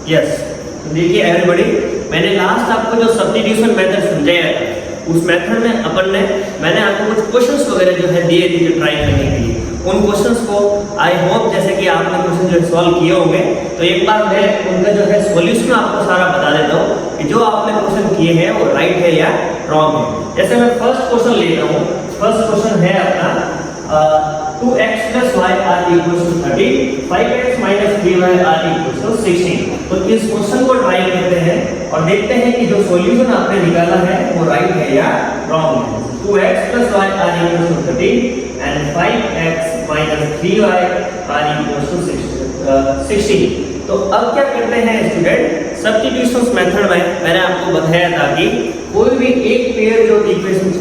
Yes, तो देखिए everybody, मैंने लास्ट आपको जो सब्स्टिट्यूशन मेथड समझाया था, उस मेथड में मैंने आपको कुछ क्वेश्चंस वगैरह जो है दिए थे जो ट्राई करने के लिए। उन क्वेश्चंस को आई होप जैसे कि आपने क्वेश्चन जो सॉल्व किए होंगे, तो एक बार मैं उनका जो है सॉल्यूशन आपको सारा बता देता हूँ कि जो आपने क्वेश्चन किए हैं वो राइट है या रॉन्ग है। जैसे मैं फर्स्ट क्वेश्चन ले रहा हूँ, फर्स्ट क्वेश्चन है अपना 2x plus y are equals to 30, 5x minus 3y are equals to 16। तो इस क्वेश्चन को ट्राई करते हैं और देखते हैं कि जो सॉल्यूशन आपने निकाला है वो राइट है या रॉन्ग है। 2x plus y are equals to 30 and 5x minus 3y are equals to 16। तो अब क्या करते हैं स्टूडेंट, सब्स्टिट्यूशन मेथड में मैंने आपको बताया था कि कोई भी एक पेयर जो इक्वेशन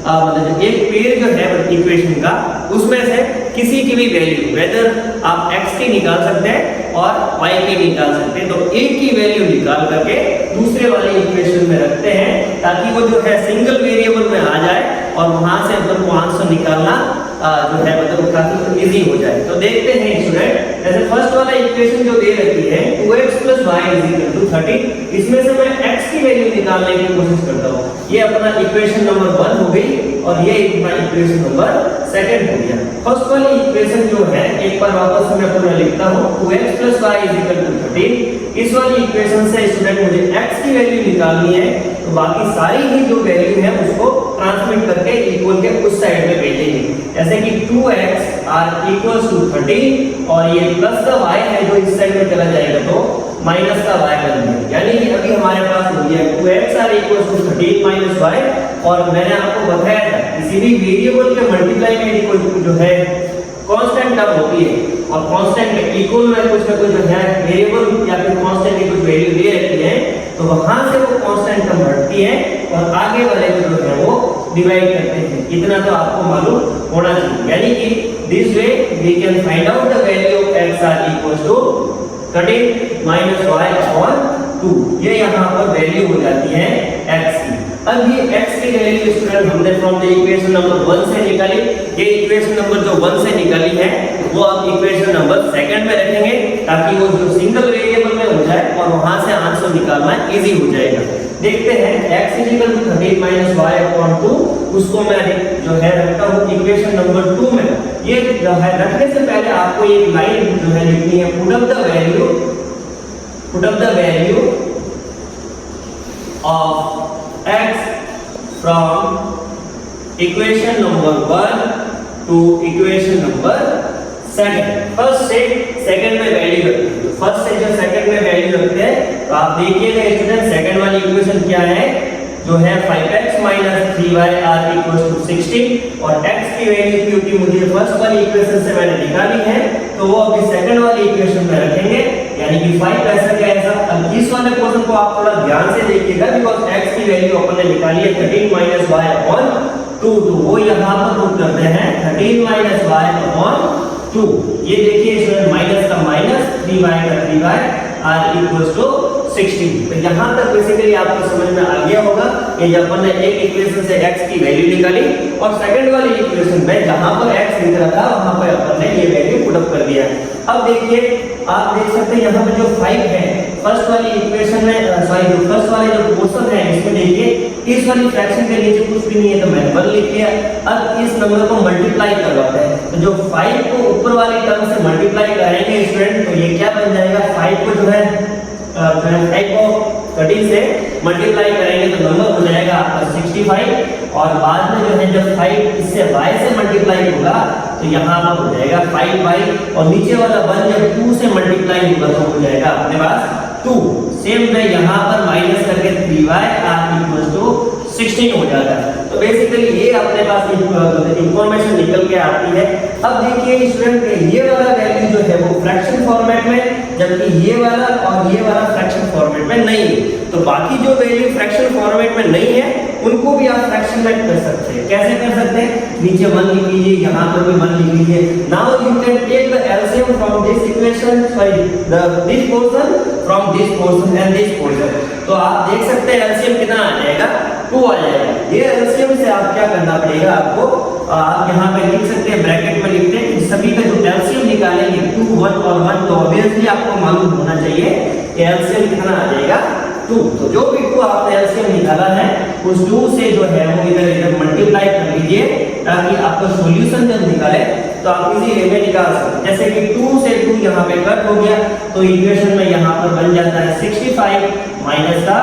मतलब एक पेयर जो है इक्वेशन का, उसमें से किसी की भी वैल्यू, वेदर आप x की निकाल सकते हैं और y की निकाल सकते हैं, तो a की वैल्यू निकाल करके दूसरे वाले इक्वेशन में रखते हैं ताकि वो जो है सिंगल वेरिएबल में आ जाए और वहां से अपन को आंसर निकालना जो है मतलब काफी इजी हो जाए। तो देखते हैं स्टूडेंट, जैसे फर्स्ट वाला इक्वेशन जो दे रखी है 2x plus y is equal to 30, इसमें से मैं x की वैल्यू निकालने की कोशिश करता हूँ। ये अपना इक्वेशन नंबर 1 हो गई और ये अपना इक्वेशन नंबर 2 हो गया। फर्स्ट वाली इक्वेशन जो है एक बार वापस मैं पूरा लिखता हूँ, 2x plus y is equal to 30। इस वाली इक्वेशन से स्टूडेंट मुझे x की वैल्यू निकालनी है, तो बाकी सारी ही जो वैल्यू है उसको ट्रांसमिट करके इक्वल के उस साइड में भेजेंगे। जैसे कि 2x आर इक्वल्स टू 30 और ये प्लस का y है जो इस साइड में चला जाएगा तो माइनस का y बन गया। यानी कि अभी हमारे पास हो गया 2x are equals to 30 minus y। और मैंने आपको बताया था किसी भी वेरिएबल के मल्टीप्लाई में कोई जो है कांस्टेंट टर्म होती है और कांस्टेंट के इक्वल में कुछ ना कुछ जो है वेरिएबल या फिर कांस्टेंट की कुछ वैल्यू दे रखी है, तो वहां से वो कांस्टेंट टर्म बढ़ती है और आगे वाले जो है वो डिवाइड करते हैं। इतना तो आपको मालूम होना चाहिए। यानी कि this way we can find out the value of x are equals to 30 minus y upon 2। ये यहाँ पर वैल्यू हो जाती है x की। अब ये x की वैल्यू स्टूडेंट हमने फ्रॉम द इक्वेशन नंबर 1 से निकाली। ये इक्वेशन नंबर जो 1 से निकाली है वो अब इक्वेशन नंबर 2 में रखेंगे ताकि वो जो सिंगल वेरिएबल में हो जाए और वहां से आंसर निकालना इजी हो जाएगा। देखते हैं x is equal to 30 minus y upon 2, उसको मैं जो है रखता हूँ इक्वेशन नंबर 2 में। ये जो है रखने से पहले आपको एक लाइन जो है लिखनी है, put up the value of x from equation number 1 to equation number 2। First से सेकंड में वैल्यू रखते हैं, तो फर्स्ट से जो सेकंड में वैल्यू रखते हैं, तो आप देखिएगा स्टूडेंट सेकंड वाली इक्वेशन क्या है, जो है 5x minus 3y are equals to 16 और x की वैल्यू क्योंकि मुझे फर्स्ट वाली इक्वेशन से मैंने निकाली है तो वो अभी सेकंड वाली इक्वेशन में रखेंगे। यानी कि 5 ऐसा क्या ऐसा। अब इस वाले क्वेश्चन को आप थोड़ा ध्यान से देखिएगा बिकॉज़ x की वैल्यू अपन ने निकाली है 13 minus y upon 2, तो वो यहाँ पर पुट करते हैं 13 minus y upon 2। ये देखिए स्टूडेंट माइनस का माइनस 3y का 3y आर इक्वल्स टू 16। तो यहाँ तक बेसिकली आपको समझ में आ गया होगा कि जब अपन ने एक इक्वेशन से x की वैल्यू निकाली और सेकंड वाली इक्वेशन में जहां पर x लिख रहा था वहां पर अपन ने ये वैल्यू पुट अप कर दिया। अब देखिए आप देख सकते हैं यहाँ पे जो 5 है फर्स्ट वाली इक्वेशन में जो फर्स्ट वाले जो क्वेश्चन है इसमें देखिए इस वाली फ्रैक्शन के नीचे कुछ भी नहीं है तो मैंने 1 लिख दिया। अब इस नंबर को मल्टीप्लाई करवाते हैं तो जो 5 को ऊपर वाली टर्म से मल्टीप्लाई करेंगे स्टूडेंट तो ये क्या बन जाएगा, 5 को जो है 5 को 30 से मल्टीप्लाई करेंगे तो नंबर हो जाएगा आपका 65 और बाद में जो है जब 5 इससे y से मल्टीप्लाई होगा तो यहाँ पर हो जाएगा 5y और नीचे वाला 1 जब 2 से मल्टीप्लाई होगा तो हो जाएगा अपने पास 2। सेम वे यहाँ पर माइनस करके 3y आर इक्वल्स टू 16 हो जाता है। तो बेसिकली ये अपने पास इंफॉर्मेशन निकल के आती है। अब देखिए स्टूडेंट ये वाला वैल्यू जो है वो फ्रैक्शन फॉर्मेट में, जबकि ये वाला और ये वाला फ्रैक्शन फॉर्मेट में नहीं है। तो बाकी जो वैल्यू फ्रैक्शन फॉर्मेट में नहीं है उनको भी आप फ्रैक्शन में कर सकते हैं। कैसे कर सकते हैं, नीचे 1 लिख लीजिए, यहाँ पर भी 1 लिख लीजिए। Now you can take the LCM from this equation, this portion from this portion and this portion. तो आप देख सकते हैं एलसीएम कितना आ जाएगा, 2 आ जाएगा। ये एलसीएम से आप क्या करना पड़ेगा आपको, आप यहाँ पे लिख सकते हैं ब्रैकेट में लिखते हैं सभी का जो एलसीएम निकालेंगे 2, 1 और 1, तो ऑब्वियसली आपको मालूम होना चाहिए कि एलसीएम कितना आ जाएगा 2। तो जो भी 2 आपने एलसीएम निकाला है उस 2 से जो है वो इधर इधर मल्टीप्लाई कर लीजिए, ताकि आपको सॉल्यूशन जब निकाले तो आप इजी वे में निकाल सकते। जैसे कि 2 से 2 यहाँ पे कट हो गया, तो इक्वेशन में यहाँ पर बन जाता है 65 माइनस का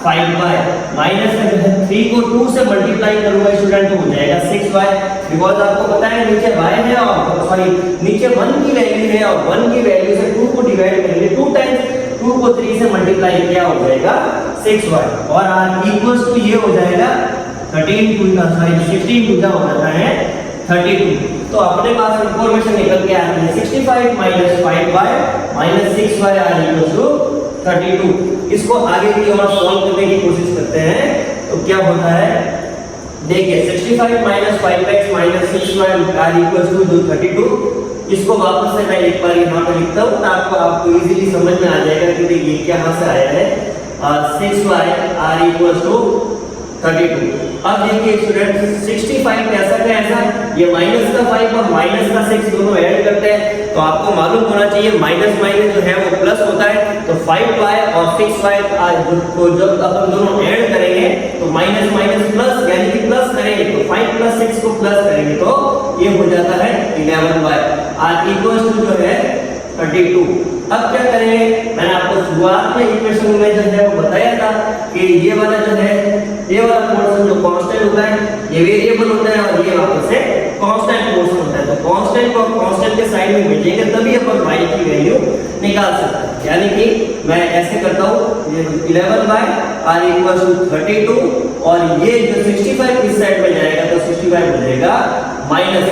5y, माइनस का जो है 3 को 2 से मल्टीप्लाई करूंगा स्टूडेंट तो हो जाएगा 6y, बिकॉज आपको पता है नीचे y है और सॉरी नीचे 1 की वैल्यू है और 1 की वैल्यू से 2 को डिवाइड करेंगे 2 टाइम्स 2 को 3 से मल्टीप्लाई किया हो जाएगा 6y, और r इक्वल्स टू ये हो जाएगा 16 टू हो जाता है 32। तो अपने पास इंफॉर्मेशन निकल के आती है 65 minus 5y minus 6y are equals to 32। इसको आगे की ओर सॉल्व करने की कोशिश करते हैं तो क्या होता है, देखिए 65 minus 5x minus 6y are equals to 32। इसको वापस से मैं एक बार यहाँ पे लिखता हूँ ताकि आपको इजीली समझ में आ जाएगा कि देखिए कहाँ से आया है, 6y आर इक्वल्स टू 32। अब देखिए स्टूडेंट 65 कैसा का ऐसा, ये माइनस का 5 और माइनस का 6 दोनों ऐड करते हैं, तो आपको मालूम होना चाहिए माइनस माइनस जो है वो प्लस होता है। तो 5y और 6y को जब अपन दोनों ऐड करेंगे तो माइनस माइनस प्लस यानी कि प्लस करेंगे तो 5 प्लस 6 को प्लस करेंगे तो ये हो जाता है 11y आर इक्वल्स टू जो है 32। अब क्या करेंगे, मैंने आपको शुरुआत में इक्वेशन में जो है वो बताया था कि ये वाला जो है ये वाला पोर्शन जो कांस्टेंट होता है ये वेरिएबल होता है और ये वापस से कांस्टेंट पोर्शन होता है। तो कांस्टेंट को कांस्टेंट के साइड में भेजेंगे तभी अपन y की वैल्यू निकाल सकते हैं। यानी कि मैं ऐसे करता हूँ, ये 11y r इक्वल्स टू 32 और ये जो 65 इस साइड में जाएगा तो 65 हो जाएगा minus.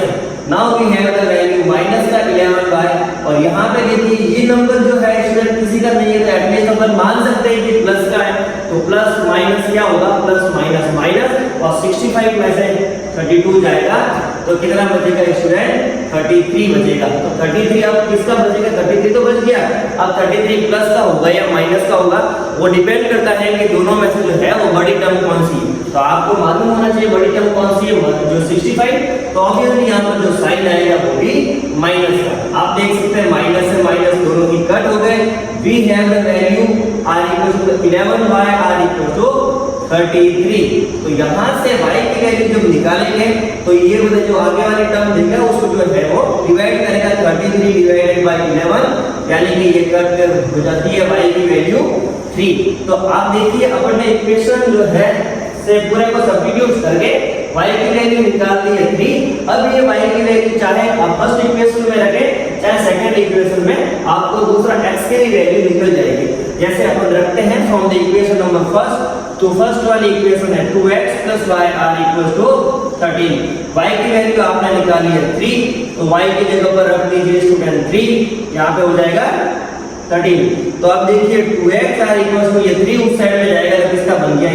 Now we have the value minus का 11y और यहाँ पे देखिए ये नंबर जो है स्टूडेंट किसी का नहीं है तो एटलीस्ट अपन मान सकते हैं कि प्लस का है, तो प्लस माइनस क्या होगा, प्लस माइनस माइनस और 65 में से 32 जाएगा तो कितना बचेगा स्टूडेंट, 33 बचेगा। तो 33 अब किसका बचेगा, 33 तो बच गया। अब 33 प्लस का होगा या माइनस का होगा वो डिपेंड करता है कि दोनों में से जो है वो बड़ी टर्म कौन सी है। तो आपको मालूम होना चाहिए बड़ी टर्म कौन सी है, जो 65, तो ऑब्वियसली यहाँ पर जो साइन आएगा वो भी माइनस का। आप देख सकते हैं माइनस से माइनस दोनों की कट हो गए। We have the value r equal to 11y r equal to 33। तो यहाँ से y की वैल्यू जब निकालेंगे तो ये वाला जो आगे वाली टर्म देगा उसको जो है वो डिवाइड करेगा 33 डिवाइडेड बाय 11, यानी कि ये कट हो जाती है y की वैल्यू 3। तो आप देखिए अपन ने इक्वेशन जो है से पूरे को सब्स्टिट्यूट करके y की वैल्यू निकाल दी है 3। अब ये y की वैल्यू चाहे आप फर्स्ट इक्वेशन में रखें चाहे सेकंड इक्वेशन में आपको दूसरा x की वैल्यू निकल जाएगी। जैसे अपन रखते हैं from the equation number first, तो फर्स्ट वाली इक्वेशन है 2x + y r = 13। y की वैल्यू आपने निकाली है 3, तो y की जगह पर रख दीजिए स्टूडेंट 3, यहाँ पे हो जाएगा 13। तो अब देखिए 2x r = ये 3 उस साइड में जाएगा तो किसका बन गया,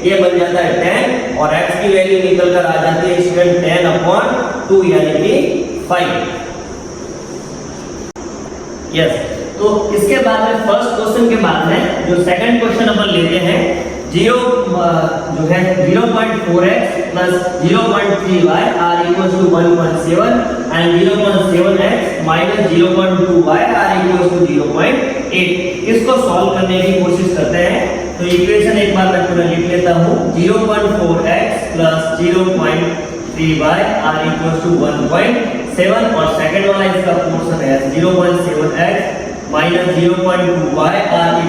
ये बन जाता है 10 और x की वैल्यू निकल कर आ जाती है स्टूडेंट 10/2 यानी कि 5। यस, तो इसके बाद में फर्स्ट क्वेश्चन के बाद में जो सेकंड क्वेश्चन अपन लेते हैं 0 जो है 0.4x + 0.3y r = 1.7 and 0.7x - 0.2y r = 0.8। इसको सॉल्व करने की कोशिश करते हैं। तो इक्वेशन एक बार मैं पूरा लिख लेता हूँ, 0.4x + 0.3y r = 1.7 और सेकंड वाला इसका पोर्शन है 0.7x - 0.2y r =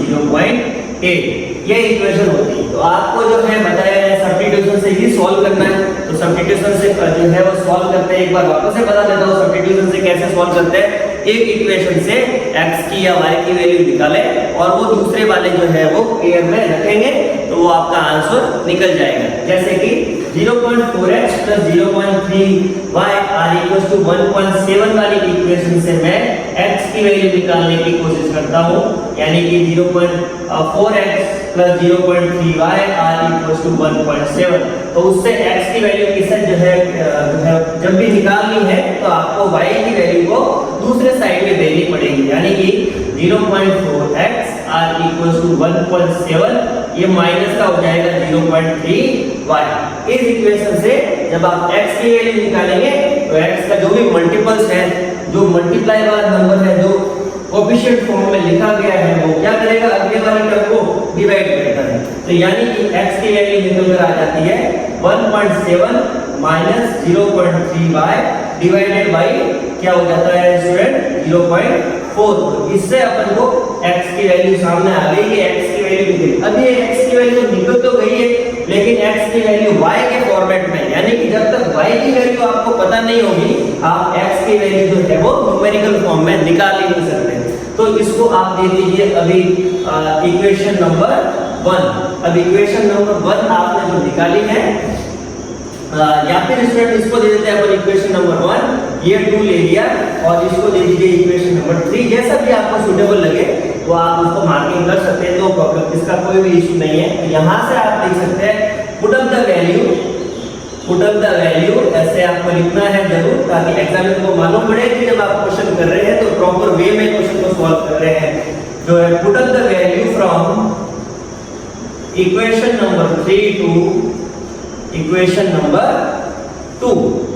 0.8। ये इक्वेशन होती है। तो आपको जो है बताया है सब्स्टिट्यूशन से ही सॉल्व करना है। तो सब्स्टिट्यूशन से जो है वो सॉल्व करते हैं, एक बार वापस से बता देता हूँ सब्स्टिट्यूशन से कैसे सॉल्व करते हैं। एक इक्वेशन से x की या y की वैल्यू निकालें और वो दूसरे वाले जो है वो पेयर में रखेंगे तो वो आपका आंसर निकल जाएगा। जैसे कि 0.4x + 0.3y r = 1.7 वाली इक्वेशन से मैं x की वैल्यू निकालने की कोशिश करता हूँ, यानी कि 0.4x + 0.3y r = 1.7। तो उससे x की वैल्यू किसे जो है जब भी निकालनी है तो आपको y की वैल्यू को दूसरे साइड में देनी पड़ेगी, यानी कि 0.4x r = 1.7 ये माइनस का हो जाएगा 0.3y। इस इक्वेशन से जब आप x की वैल्यू निकालेंगे तो x का जो भी मल्टीपल्स है जो मल्टीप्लाई मल्टीप्लाई वाला नंबर है जो कोएफिशिएंट फॉर्म में लिखा गया है वो क्या करेगा, अगले वाली टर्म को डिवाइड करता है। तो यानी कि x की वैल्यू निकलकर आ जाती है 1.7 माइनस 0.3y डिवाइडेड बाई क्या हो जाता है स्टूडेंट 0.4। इससे अपन को x की वैल्यू सामने आ गई है, x की वैल्यू निकली। अब ये x की वैल्यू निकल तो गई है लेकिन x की वैल्यू y के फॉर्मेट में, यानी कि जब तक y की वैल्यू आपको पता नहीं होगी आप x की वैल्यू जो है वो न्यूमेरिकल फॉर्म में निकाल ही नहीं सकते। तो इसको आप दे दीजिए अभी इक्वेशन नंबर 1। अब इक्वेशन नंबर 1 आपने जो निकाली है या फिर स्टूडेंट इसको दे देते हैं अपन इक्वेशन नंबर 1, ये 2 ले लिया और इसको दे दीजिए इक्वेशन नंबर 3। जैसा भी आपको सूटेबल लगे तो आप उसको मार्किंग कर सकते हैं, नो प्रॉब्लम, इसका कोई भी इशू नहीं है। तो यहाँ से आप देख सकते हैं पुट अप द वैल्यू, ऐसे आपको लिखना है जरूर ताकि एग्जामिनर को मालूम पड़े कि जब आप क्वेश्चन कर रहे हैं तो प्रॉपर वे में क्वेश्चन को सॉल्व कर रहे हैं। जो है put up the value from equation number 3 to equation number 2।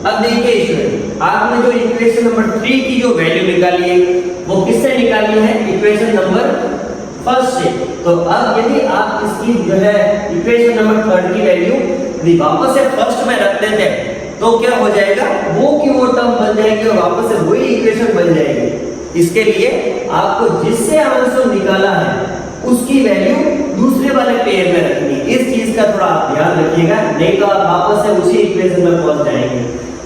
अब देखिए स्टूडेंट आपने जो इक्वेशन नंबर 3 की जो वैल्यू निकाली है वो किससे निकाली है, इक्वेशन नंबर 1 से। तो अब यदि आप इसकी जो है इक्वेशन नंबर 3 की वैल्यू यदि वापस से फर्स्ट में रख देते हैं तो क्या हो जाएगा, वो की वो टर्म बन जाएगी और वापस से वही इक्वेशन बन जाएगी। इसके लिए आपको जिससे आंसर निकाला है उसकी वैल्यू दूसरे वाले पेयर में रखनी है। इस चीज का थोड़ा आप ध्यान रखिएगा, नहीं तो आप वापस से उसी इक्वेशन में पहुंच जाएंगे।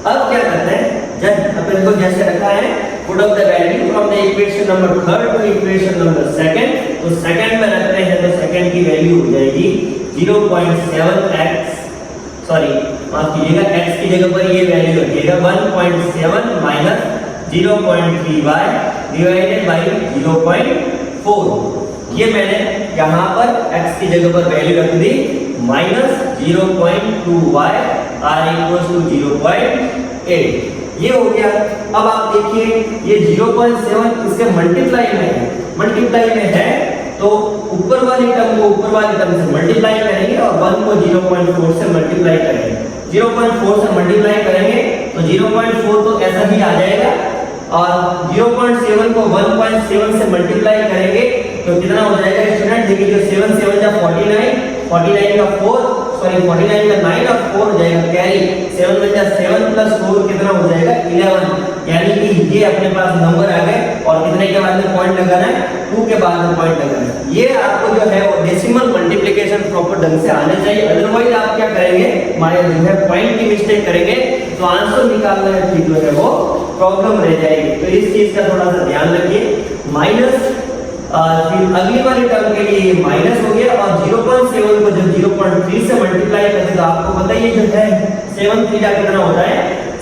अब क्या करते हैं, जब अपन को जैसे रखा है put up the value from the equation number 3 to equation number 2, तो सेकंड में रखते हैं तो सेकंड की वैल्यू हो जाएगी 0.7x, सॉरी माफ कीजिएगा, x की जगह पर ये वैल्यू रखिएगा 1.7 माइनस 0.3y डिवाइडेड बाय 0.4। ये मैंने यहाँ पर x की जगह पर वैल्यू रख दी minus 0.2y r equals to 0.8। ये हो गया। अब आप देखिए ये 0.7 इसके मल्टीप्लाई में है तो ऊपर वाली टर्म को ऊपर वाली टर्म से मल्टीप्लाई करेंगे और 1 को 0.4 से मल्टीप्लाई करेंगे। 0.4 से मल्टीप्लाई करेंगे तो 0.4 तो ऐसा ही आ जाएगा और 0.7 को 1.7 से मल्टीप्लाई करेंगे तो कितना हो जाएगा स्टूडेंट, देखिए जो 7 7 का 49 का 4, सॉरी 49 का 9 और 4 हो जाएगा कैरी, 7 में 7 प्लस 4 कितना हो जाएगा 11। यानी कि ये अपने पास नंबर आ गए और कितने के बाद में पॉइंट लगाना है, 2 के बाद में पॉइंट लगाना है। ये आपको जो है वो डेसिमल मल्टीप्लिकेशन प्रॉपर ढंग से आने चाहिए, अदरवाइज आप क्या करेंगे, हमारे जो है पॉइंट की मिस्टेक करेंगे तो आंसर निकालना है ठीक जो है वो प्रॉब्लम रह जाएगी। तो इस चीज का थोड़ा सा ध्यान रखिए। माइनस फिर अगली वाली टर्म के लिए माइनस हो गया और 0.7 को जब 0.3 से मल्टीप्लाई करते तो आपको पता ही जो है 7 3 कितना होता है,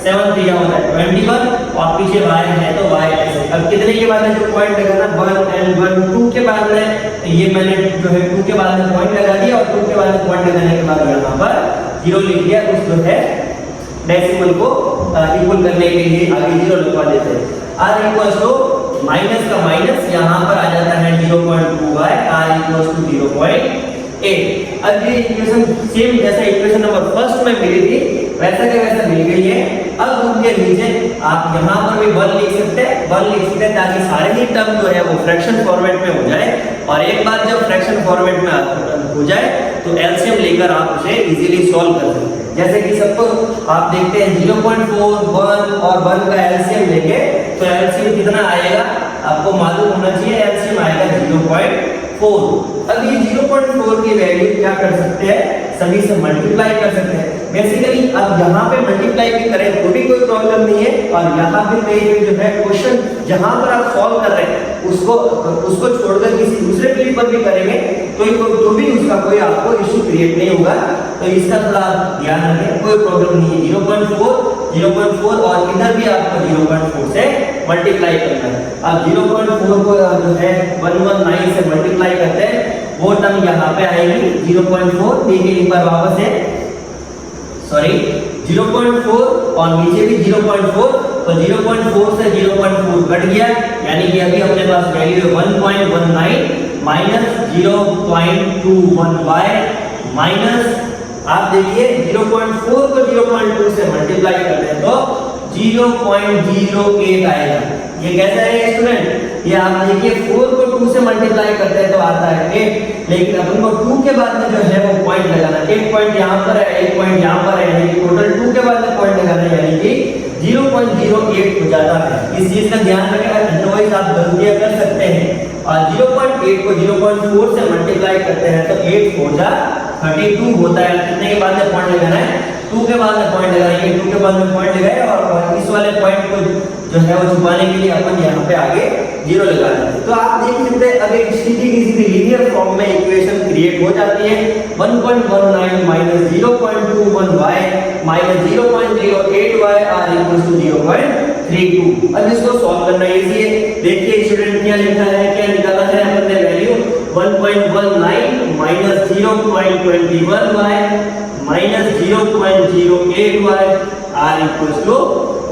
7 3 होता है 21 और पीछे y है तो y ऐसे। अब कितने के बाद में जो पॉइंट लगाना 1 and 1 2 के बाद में, तो ये मैंने जो है 2 के बाद में पॉइंट लगा दिया और 2 के बाद में पॉइंट लगाने के बाद यहाँ पर 0 लिख दिया। उस जो है डेसिमल को इक्वल करने के लिए आगे 0 लिखवा देते हैं। r इक्वल्स टू माइनस का माइनस यहाँ पर आ जाता है 0.2y r इक्वल्स टू 0.8। अब ये इक्वेशन सेम जैसा इक्वेशन नंबर 1 में मिली थी वैसा के वैसा मिल गई है। अब उनके नीचे आप यहाँ पर भी 1 लिख सकते हैं ताकि सारे ही टर्म जो है वो फ्रैक्शन फॉर्मेट में हो जाए और एक बार जब फ्रैक्शन फॉर्मेट में हो जाए तो एलसीएम लेकर आप उसे इजीली सॉल्व कर सकते हैं। जैसे कि सबको आप देखते हैं 0.4 1 और 1 का एलसीएम लेके तो एलसीएम कितना आएगा आपको मालूम होना चाहिए, एलसीएम आएगा 0.4। अब ये 0.4 की वैल्यू क्या कर सकते हैं, सभी से मल्टीप्लाई कर सकते हैं। बेसिकली अब यहाँ पे मल्टीप्लाई भी करें तो भी कोई प्रॉब्लम नहीं है और यहाँ पे कहीं जो है क्वेश्चन जहाँ पर आप सॉल्व कर रहे हैं उसको छोड़कर किसी दूसरे पेज पर भी करेंगे तो भी उसका कोई आपको इश्यू क्रिएट नहीं होगा। तो इसका थोड़ा ध्यान रखें, कोई प्रॉब्लम नहीं है। 0.4 और इधर भी आपको 0.4 से मल्टीप्लाई करना है। अब 0.4 को जो है 119 से मल्टीप्लाई करते हैं वो टर्म यहाँ पे आएगी 0.4, देखिए एक बार वापस है, सॉरी 0.4 और नीचे भी 0.4, तो 0.4 से 0.4 कट गया यानी कि अभी अपने पास वैल्यू है 1.19 माइनस 0.21y माइनस आप देखिए 0.4 को 0.2 से मल्टीप्लाई करते हैं तो 0.08 आएगा। ये कैसा है स्टूडेंट, ये आप देखिए 4 को 2 से मल्टीप्लाई करते हैं तो आता है 8, लेकिन अपन को 2 के बाद में जो है वो पॉइंट लगाना, एक पॉइंट यहाँ पर है, एक पॉइंट यहाँ पर है, यानी कि टोटल 2 के बाद में पॉइंट लगाना, यानी कि 0.08 हो जाता है। इस चीज का ध्यान रखें, अदरवाइज आप गलतियां कर सकते हैं। और 0.8 को 0.4 से मल्टीप्लाई करते हैं तो 8 4 जा 32 होता है। कितने के बाद में पॉइंट लगाना है, 2 के बाद में पॉइंट लगाएंगे, 2 के बाद में पॉइंट लगाए और इस वाले पॉइंट को जो है वो छुपाने के लिए अपन यहाँ पे आगे 0 लगा देते हैं। तो आप देख सकते हैं अब एक सीधी की सीधी लीनियर फॉर्म में इक्वेशन क्रिएट हो जाती है। 1.19 minus 0.21y minus 0.08y are equals to 0.32। अब इसको सॉल्व करना इजी है। देखिए स्टूडेंट क्या लिखा है, क्या निकाला है अपन ने value 1.19 minus 0.21y minus 0.08y are equals to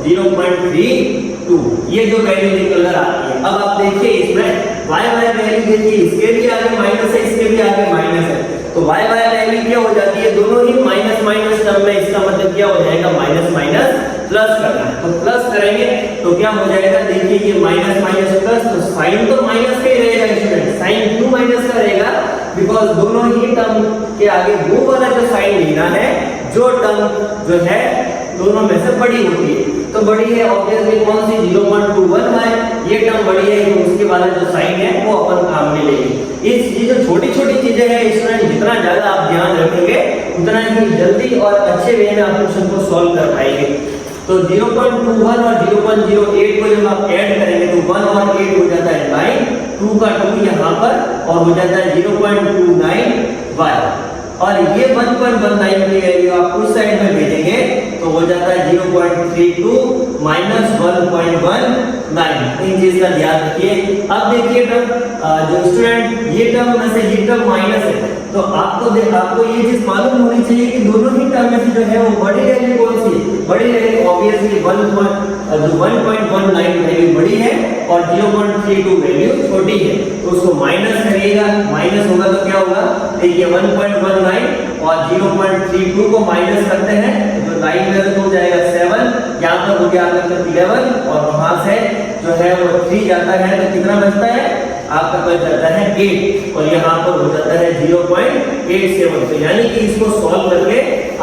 0.32। ये जो वैल्यू निकल कर आती है। अब आप देखिए इसमें y वैल्यू देखिए, इसके भी आगे माइनस है, इसके भी आगे माइनस है, तो y वैल्यू क्या हो जाती है, दोनों ही माइनस माइनस टर्म में, इसका मतलब क्या हो जाएगा, माइनस माइनस प्लस करना है। तो प्लस करेंगे तो क्या हो जाएगा, देखिए ये माइनस माइनस प्लस, तो साइन तो माइनस का ही रहेगा स्टूडेंट, साइन क्यों माइनस का रहेगा, बिकॉज दोनों ही टर्म के आगे वो वाला जो साइन लेना है जो टर्म जो है दोनों में से बड़ी होती है। तो बड़ी है ऑब्वियसली कौन सी, 0.21y, ये टर्म बड़ी है तो उसके वाला जो साइन है वो अपन काम में लेंगे। ये जो छोटी छोटी चीजें हैं स्टूडेंट, जितना ज्यादा आप ध्यान रखेंगे उतना ही जल्दी और अच्छे वे में आप क्वेश्चन को सॉल्व कर पाएंगे। तो 0.21 और 0.08 को जब आप ऐड करेंगे तो 1 और 8 हो जाता है 9, 2 का 2 यहाँ पर और हो जाता है 0.29y, और ये 1.19 की वैल्यू आप उस साइड में भेजेंगे तो हो जाता है 0.32 माइनस 1.19। इन चीज का ध्यान रखिए। अब देखिए टर्म जो स्टूडेंट ये टर्म में से ये टर्म माइनस है, तो आपको ये चीज मालूम होनी चाहिए कि दोनों ही टर्म में से जो है वो बड़ी वैल्यू कौन सी, बड़ी वैल्यू ऑब्वियसली 1.19 वैल्यू बड़ी है और 0.32 वैल्यू छोटी है, तो उसको माइनस करिएगा, माइनस होगा तो क्या होगा, देखिए 1.19 और 0.32 को माइनस करते हैं तो 9 में हो जाएगा 7, यहाँ पर हो गया आपका 11 और वहां से जो है वो 3 जाता है तो कितना बचता है आपका, बच जाता है 8 और यहाँ पर हो जाता है 0.87। तो यानी कि इसको सॉल्व करके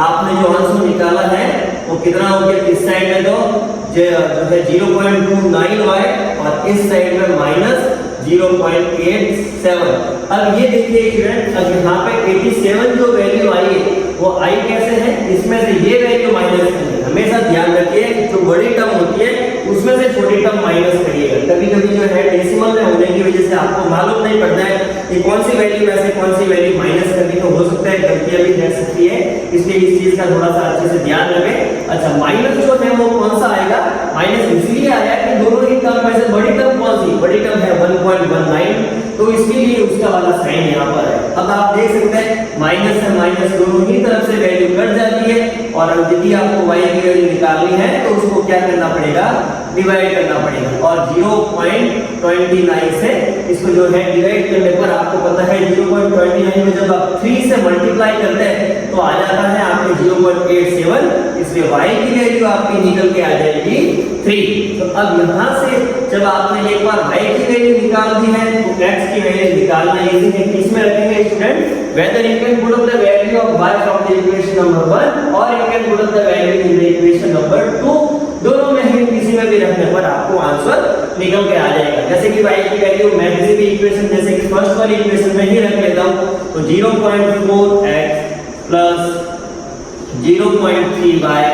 आपने जो आंसर निकाला है वो कितना हो गया, इस साइड में तो जो है 0.29y और इस साइड में माइनस 0.87। अब ये देखिए स्टूडेंट, अब यहाँ पे 87 जो वैल्यू आई है वो आई कैसे है, इसमें से ये वैल्यू माइनस करनी है। हमेशा ध्यान रखिए जो बड़ी टर्म होती है उसमें से छोटी टर्म माइनस करिएगा। कभी कभी जो है डेसिमल में होने की वजह से आपको मालूम नहीं पड़ता है कि कौन सी वैल्यू में से कौन सी वैल्यू माइनस करनी, तो हो सकता है गलतियां भी रह सकती है, इसलिए इस चीज का थोड़ा सा अच्छे से ध्यान रखें। अच्छा माइनस जो है वो कौन सा आएगा, माइनस इसलिए आया कि दोनों ही टर्म में से बड़ी टर्म कौन सी, बड़ी टर्म है 1.19, तो इसके लिए उसका वाला साइन यहाँ पर है। अब आप देख सकते हैं माइनस से माइनस दोनों ही तरफ से वैल्यू कट जाती है, और अब यदि आपको y की वैल्यू निकालनी है तो उसको क्या करना पड़ेगा, डिवाइड करना पड़ेगा, और 0.29 से इसको जो है डिवाइड करने पर आपको पता है 0.29 में जब आप 3 से मल्टीप्लाई करते हैं तो आ जाता है आपके 0.87, इसलिए y की वैल्यू आपकी निकल के आ जाएगी 3। तो अब यहाँ से जब आपने एक बार y की वैल्यू निकाल दी है तो x की वैल्यू निकालना इजी है। किसमें रखेंगे student, whether you can put up the value of y from the equation number 1 or you can put up the value in the equation number 2, दोनों में ही किसी में भी रखने पर आपको आंसर निकल के आ जाएगा। जैसे कि y की वैल्यू मैं किसी भी इक्वेशन जैसे कि फर्स्ट वाली इक्वेशन में ही रख लेता हूं, तो 0.4x plus 0.3y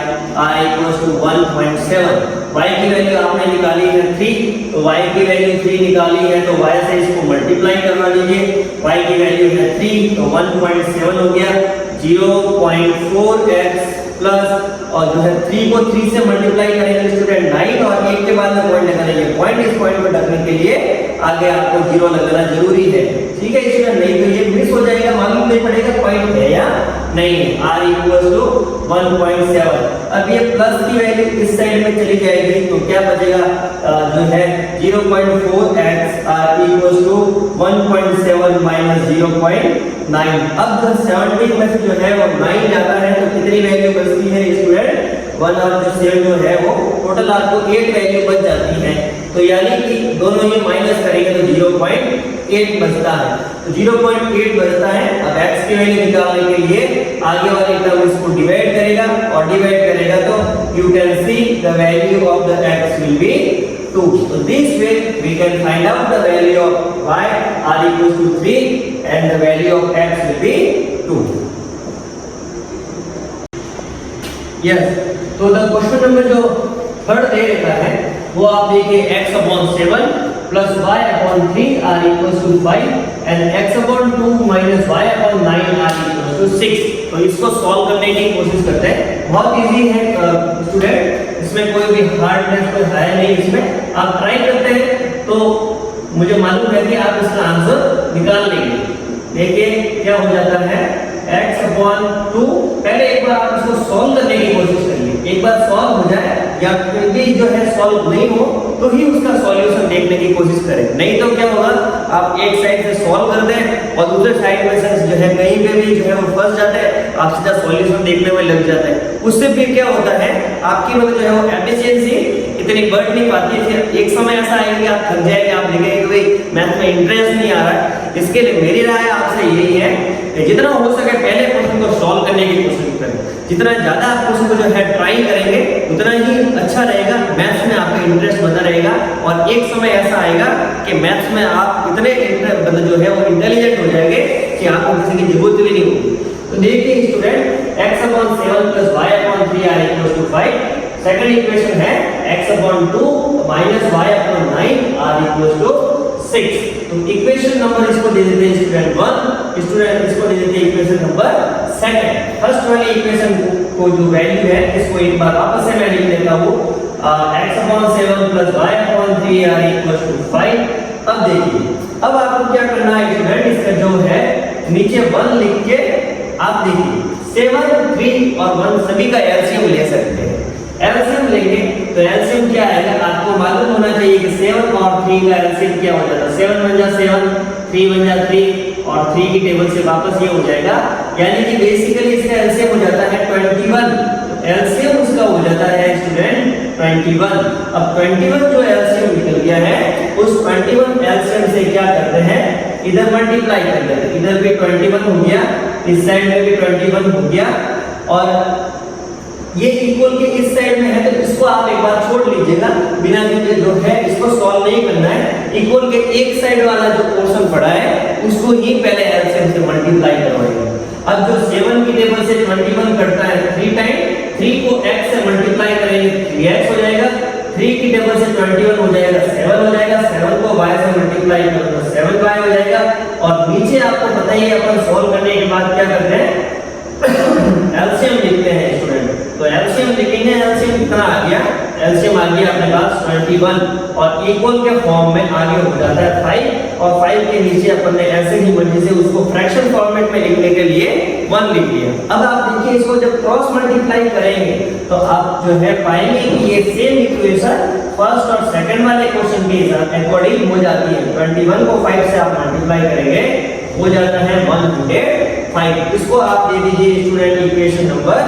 i equals to 1.7। y की वैल्यू आपने निकाली है 3, तो y की वैल्यू 3 निकाली है तो y से इसको मल्टीप्लाई करवा लीजिए, y की वैल्यू है 3 तो 1.7 हो गया, 0.4x प्लस और जो है 3 को 3 से मल्टीप्लाई करेंगे स्टूडेंट 9 और 1 के बाद में पॉइंट लगाएंगे, पॉइंट इस पॉइंट पर रखने के लिए आगे आपको 0 लगाना जरूरी है, ठीक है स्टूडेंट, नहीं तो ये मिस हो जाएगा, मालूम नहीं पड़ेगा पॉइंट है या नहीं। r equals to 1.7। अब ये प्लस की वैल्यू इस साइड में चली जाएगी तो क्या बचेगा, जो है 0.4x r equals to 1.7 minus 0.9। अब जब 17 में से जो है वो 9 जाता है तो कितनी वैल्यू बचती है स्टूडेंट, 1 और जो 7 जो है वो टोटल आपको 8 वैल्यू बच जाती है। तो यानी कि दोनों ही माइनस करेंगे तो 0.8 बचता है। तो 0.8 बचता है। अब x की वैल्यू निकालने के लिए आगे वाले टर्म इसको डिवाइड करेगा और डिवाइड करेगा तो you can see the value of the x will be 2. So this way we can find out the value of y are equals to 3 and the value of x will be 2. Yes. तो the question number जो third दे रखा है वो आप देखिए x/7 plus y/3 are equals to 5 and x/2 minus y/9 are equals to 6. तो इसको solve करने की कोशिश करते हैं। बहुत इजी है स्टूडेंट, इसमें कोई भी हार्डनेस कोई है नहीं। इसमें आप ट्राई करते हैं तो मुझे मालूम है कि आप इसका आंसर निकाल लेंगे। देखिए क्या हो जाता है x/2। पहले एक बार आप इसको सॉल्व करने की कोशिश करिए। एक बार सॉल्व हो जाए या फिर भी जो है सॉल्व नहीं हो तो ही उसका सॉल्यूशन देखने की कोशिश करें। नहीं तो क्या होगा, आप एक साइड से सॉल्व कर दें और दूसरे साइड में से जो है कहीं पे भी जो है वो फंस जाता है, आप सीधा सॉल्यूशन देखने में लग जाता है। उससे फिर क्या होता है, आपकी मतलब जो है वो एफिशिएंसी इतनी बढ़ नहीं पाती है। फिर एक समय ऐसा आएगा कि आप थक जाएंगे, आप देखेंगे कि भाई मैथ में इंटरेस्ट नहीं आ रहा है। इसके लिए मेरी राय आपसे यही है कि जितना हो सके पहले क्वेश्चन को सॉल्व करने की कोशिश करें। जितना ज्यादा आप क्वेश्चन को जो है ट्राई करेंगे उतना ही अच्छा रहेगा, मैथ्स में आपका इंटरेस्ट बना रहेगा और एक समय ऐसा आएगा कि मैथ्स में आप इतने मतलब जो है वो इंटेलिजेंट हो जाएंगे कि आपको किसी की जरूरत भी नहीं होगी। तो देखिए student x/7 plus y/3 are equals to 5। Second equation है x/2 minus y/9 are equals to 6। तो इक्वेशन नंबर इसको दे देते हैं स्टूडेंट 1, स्टूडेंट इसको दे देते हैं इक्वेशन नंबर सेकंड। फर्स्ट वाली इक्वेशन को जो वैल्यू है इसको एक बार वापस से मैं लिख देता हूं x/7 plus y/3 are equals to 5। अब देखिए, अब आपको क्या करना है स्टूडेंट, इसका जो है नीचे 1 लिख के आप देखिए 7, 3 और 1 सभी का एलसीएम ले सकते हैं। एलसीएम लेंगे तो एलसीएम क्या आएगा, आपको मालूम होना चाहिए कि 7 और 3 का एलसीएम क्या हो जाता है। 7 बन जा 7, 3 बन जा 3 और 3 की टेबल से वापस ये हो जाएगा, यानी कि बेसिकली इसका एलसीएम हो जाता है 21। एलसीएम उसका हो जाता है स्टूडेंट 21। अब 21 जो एलसीएम निकल गया है उस 21 एलसीएम से क्या करते हैं, इधर मल्टीप्लाई कर देते हैं। इधर भी 21 हो गया, इस साइड में भी 21 हो गया और ये इक्वल के इस साइड में है तो इसको आप एक बार छोड़ लीजिएगा, बिना जो है इसको सॉल्व नहीं करना है। इक्वल के एक साइड वाला जो पोर्शन पड़ा है उसको ही पहले एलसीएम से मल्टीप्लाई करवाएंगे। अब जो 7 की टेबल से 21 कटता है 3 टाइम, 3 को x से मल्टीप्लाई करेंगे 3x हो जाएगा, 3 की टेबल से 21 हो जाएगा 7 हो जाएगा, 7 को y से मल्टीप्लाई करेंगे तो 7y हो जाएगा। और नीचे आपको पता ही है अपन सॉल्व करने के बाद क्या करते हैं एलसीएम लिखते हैं स्टूडेंट। तो एलसीएम लिखेंगे, एलसीएम कितना आ गया, एलसीएम आ गया अपने पास 21 और इक्वल के फॉर्म में आगे हो जाता है 5 और 5 के नीचे अपन ने ऐसे ही मर्जी से उसको फ्रैक्शन फॉर्मेट में लिखने के लिए 1 लिख दिया। अब आप देखिए इसको जब क्रॉस मल्टीप्लाई करेंगे तो आप जो है पाएंगे कि ये सेम इक्वेशन फर्स्ट और सेकंड वाले क्वेश्चन के अकॉर्डिंग हो जाती है। 21 को 5 से आप मल्टीप्लाई करेंगे हो जाता है 1/5। इसको आप दे दीजिए स्टूडेंट इक्वेशन नंबर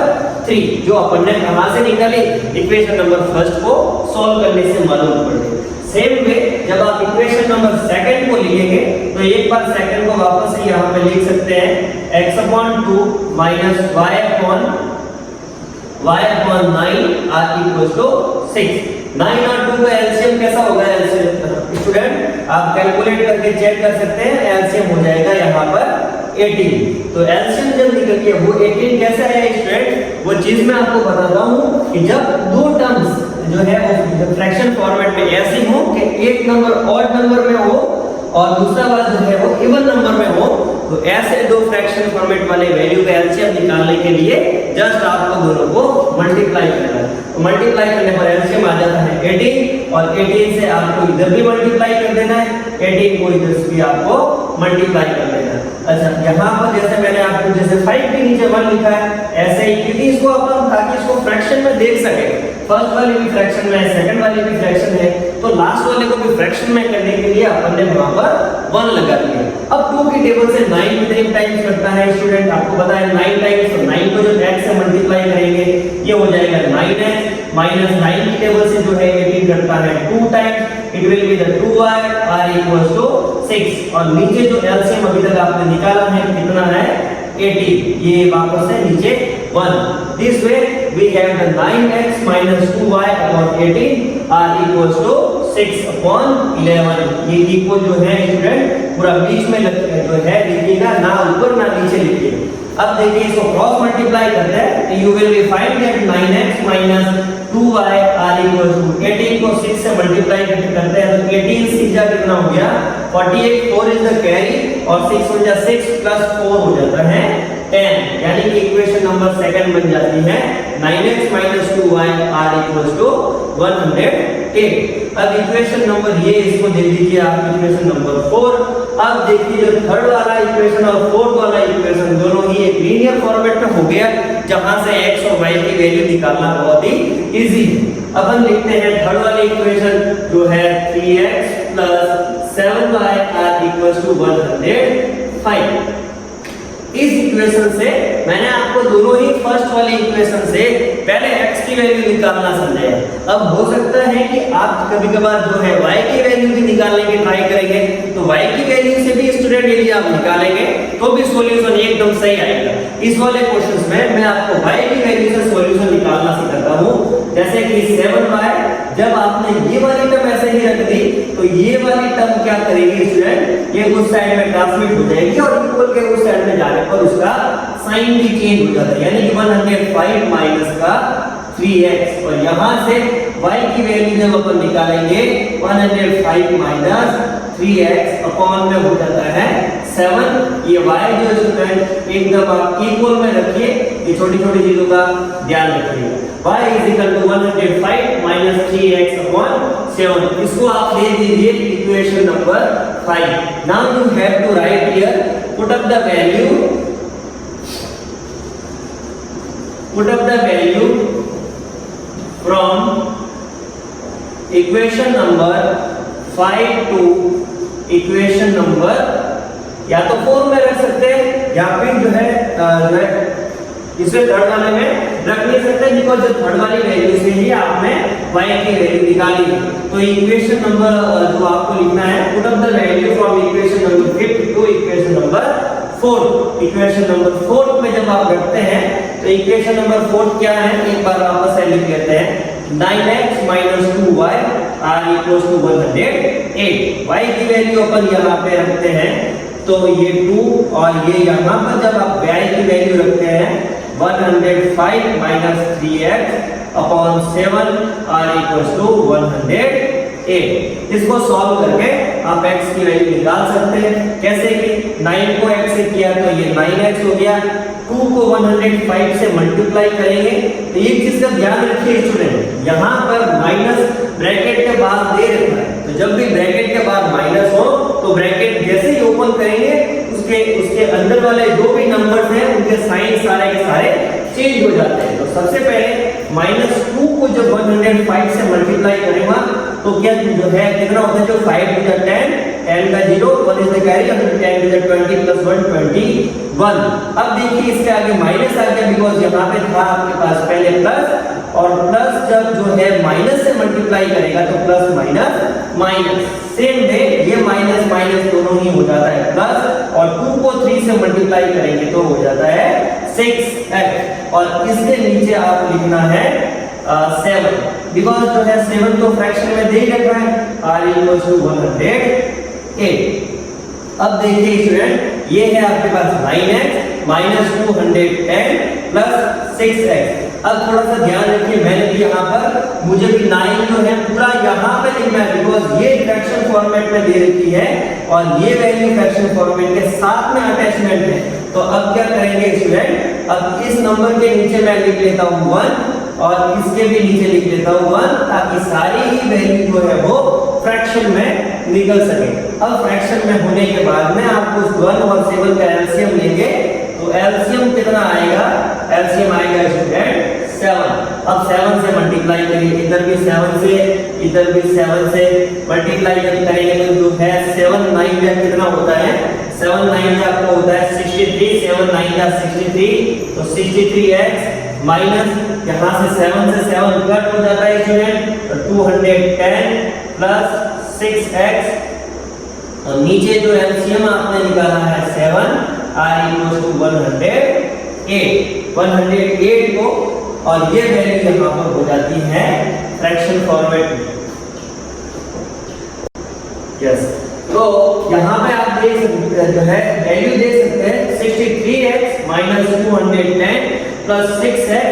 3 जो अपन ने कहां से निकाली, इक्वेशन नंबर फर्स्ट को सॉल्व करने से मालूम पड़े। सेम वे जब आप इक्वेशन नंबर सेकंड को लिखेंगे तो एक बार सेकंड को वापस से यहां पे लिख सकते हैं x/2 minus y/9 are equals to 6। 9 और 2 का एलसीएम कैसा होगा, एलसीएम स्टूडेंट आप कैलकुलेट करके चेक कर सकते हैं, एलसीएम हो जाएगा यहाँ पर 18। तो एलसीएम जब निकल के वो 18 कैसा है स्टूडेंट, वो चीज मैं आपको बताता हूँ कि जब दो टर्म्स जो है वो फ्रैक्शन फॉर्मेट में ऐसी हो कि एक नंबर ऑड नंबर में हो और दूसरा वाला जो है वो इवन नंबर में हो, तो ऐसे दो फ्रैक्शन फॉर्मेट वाले वैल्यू का एलसीएम निकालने के लिए जस्ट आपको दोनों को मल्टीप्लाई करना है। तो मल्टीप्लाई करने पर एलसीएम आ जाता है 18 और 18 से आपको इधर भी मल्टीप्लाई कर देना है, 18 को इधर से भी आपको मल्टीप्लाई कर देना है। अच्छा यहाँ पर जैसे मैंने आपको जैसे 5 के नीचे 1 लिखा है ऐसे ही, क्योंकि इसको अपन ताकि इसको फ्रैक्शन में देख सके, फर्स्ट वाली भी फ्रैक्शन में है, सेकंड वाली भी फ्रैक्शन है, तो लास्ट वाले को भी फ्रैक्शन में करने के लिए अपन ने वहां पर 1 लगा दिया। अब टू की टेबल से 9 कितने टाइम्स करता है स्टूडेंट, आपको पता है 9 टाइम्स, तो 9 को जब x से मल्टीप्लाई करेंगे ये हो जाएगा 9x माइनस 9 की टेबल से जो है 18 करता है 2 times, it will be the 2y r equals to 6, और नीचे जो एलसीएम अभी तक आपने निकाला है कितना है 18, ये वापस है नीचे 1। This way we have the 9x minus 2y upon 18 r equals to 6 upon 11। ये इक्वल जो है स्टूडेंट पूरा बीच में जो है लिखिएगा, ना ऊपर ना नीचे लिखिएगा। अब देखिए इसको क्रॉस मल्टीप्लाई करते हैं तो you will be find that 9x minus 2y r equals to 18 को 6 से मल्टीप्लाई करते हैं तो 18 सीधा कितना हो गया 48, 4 इज द कैरी और 6 हो जाता 6 प्लस 4 हो जाता है 10, यानी कि इक्वेशन नंबर सेकंड बन जाती है 9x minus 2y r equals to 108। अब इक्वेशन नंबर ये इसको दे दीजिए आप इक्वेशन नंबर 4। अब देखिए जो थर्ड वाला इक्वेशन और फोर्थ वाला इक्वेशन दोनों ही एक लीनियर फॉर्मेट में हो गया, जहां से x और y की वैल्यू निकालना बहुत ही इजी है। अब हम लिखते हैं थर्ड वाली इक्वेशन जो है 3x plus 7y r equals to 105। इस इक्वेशन से मैंने आपको दोनों ही फर्स्ट वाली इक्वेशन से पहले x की वैल्यू निकालना समझाया। अब हो सकता है कि आप कभी-कभार जो है y की वैल्यू भी निकालने की ट्राई करेंगे, तो y की वैल्यू से भी स्टूडेंट यदि आप निकालेंगे तो भी सॉल्यूशन एकदम सही आएगा। इस वाले क्वेश्चंस में मैं आपको y की वैल्यू से सॉल्यूशन निकालना सिखाता हूं। जैसे कि 7y, जब आपने ये वाली टर्म ऐसे ही रख दी तो ये वाली टर्म क्या करेगी स्टूडेंट, ये उस साइड में ट्रांसमिट हो जाएगी और इक्वल के उस साइड में जाने पर उसका साइन भी चेंज हो जाता है, यानी कि 105 माइनस का 3x, और यहां से y की वैल्यू जब अपन निकालेंगे 105 माइनस 3x अपॉन में हो जाता है 7। ये y जो स्टूडेंट एकदम आप इक्वल में रखिए, ये छोटी छोटी चीजों का ध्यान रखिए। y is equal to 105 minus 3x upon 7, इसको आप दे दीजिए equation number 5। Now you have to write here, put up the value from equation number 5 to equation number, या तो 4 में रख सकते हैं या फिर जो है इसे थर्ड वाले में रख नहीं सकते, बिकॉज़ जो थर्ड वाली वैल्यू से ही आपने y की वैल्यू निकाली है। तो इक्वेशन नंबर जो आपको लिखना है, put up the value from equation number 5 to equation number 4। Equation number 4 में जब आप रखते हैं तो इक्वेशन नंबर 4 क्या है, एक बार वापस से लिख लेते हैं। 9x minus 2y r equals to 108। y की वैल्यू अपन यहाँ पे रखते हैं तो ये 2, और ये यहाँ पर जब आप y की वैल्यू रखते हैं 105 minus 3x upon 7 r equals to 108। इसको सॉल्व करके आप x की वैल्यू निकाल सकते हैं। कैसे कि 9 को x से किया तो ये 9x हो गया, 2 को 105 से मल्टीप्लाई करेंगे तो एक चीज का ध्यान रखिए स्टूडेंट, यहाँ पर माइनस ब्रैकेट के बाद दे रखा है, तो जब भी ब्रैकेट के बाद माइनस हो तो ब्रैकेट जैसे ही ओपन करेंगे उसके अंदर वाले जो भी नंबर्स हैं उनके साइन सारे के सारे चेंज हो जाते हैं। तो सबसे पहले -2 को जब 105 से मल्टीप्लाई करेगा तो क्या जो है कितना होता है, जो 5 टू द 10, 10 का 0, 1 इज द कैरी, और 10 टू द 20 प्लस 1 21। अब देखिए इसके आगे माइनस आ गया, बिकॉज़ यहाँ पे था आपके पास पहले प्लस, और प्लस जब जो है माइनस से मल्टीप्लाई करेगा तो plus minus minus, same way ये माइनस माइनस दोनों ही हो जाता है प्लस, और 2 को 3 से मल्टीप्लाई करेंगे तो हो जाता है 6x, और इसके नीचे आप लिखना है 7, बिकॉज़ जो है 7 तो फ्रैक्शन में दे रखा है, r equals to 108। अब देखिए स्टूडेंट, ये है आपके पास 9x minus 210 plus 6x। अब थोड़ा सा ध्यान रखिए, मैंने भी यहाँ पर मुझे भी 9 जो है पूरा यहाँ पे लिखना है, बिकॉज ये फ्रैक्शन फॉर्मेट में दे रखी है और ये वैल्यू फ्रैक्शन फॉर्मेट के साथ में अटैचमेंट है। तो अब क्या करेंगे स्टूडेंट, अब इस नंबर के नीचे मैं लिख लेता हूँ 1 और इसके भी नीचे लिख लेता हूँ 1, ताकि सारी ही वैल्यू जो है वो फ्रैक्शन में निकल सके। अब फ्रैक्शन में होने के बाद में आपको 1 और 7 का एलसीएम लेंगे तो एलसीएम कितना आएगा, एलसीएम आएगा स्टूडेंट 7। अब 7 से मल्टीप्लाई करिए, इधर भी 7 से इधर भी 7 से मल्टीप्लाई करेंगे तो जो है 7 9 में कितना होता है 7 9 आपको होता है 63, 7 9 का 63, तो 63x माइनस यहाँ से 7 से 7 कट हो जाता है स्टूडेंट, तो 210 प्लस 6x और नीचे जो एलसीएम आपने निकाला है 7 r इक्वल टू 108 को, और ये वैल्यू यहाँ पर हो जाती है फ्रैक्शन फॉर्मेट में। यस, तो यहाँ पे आप देख सकते हैं जो है वैल्यू दे सकते हैं 63x minus 210 plus 6x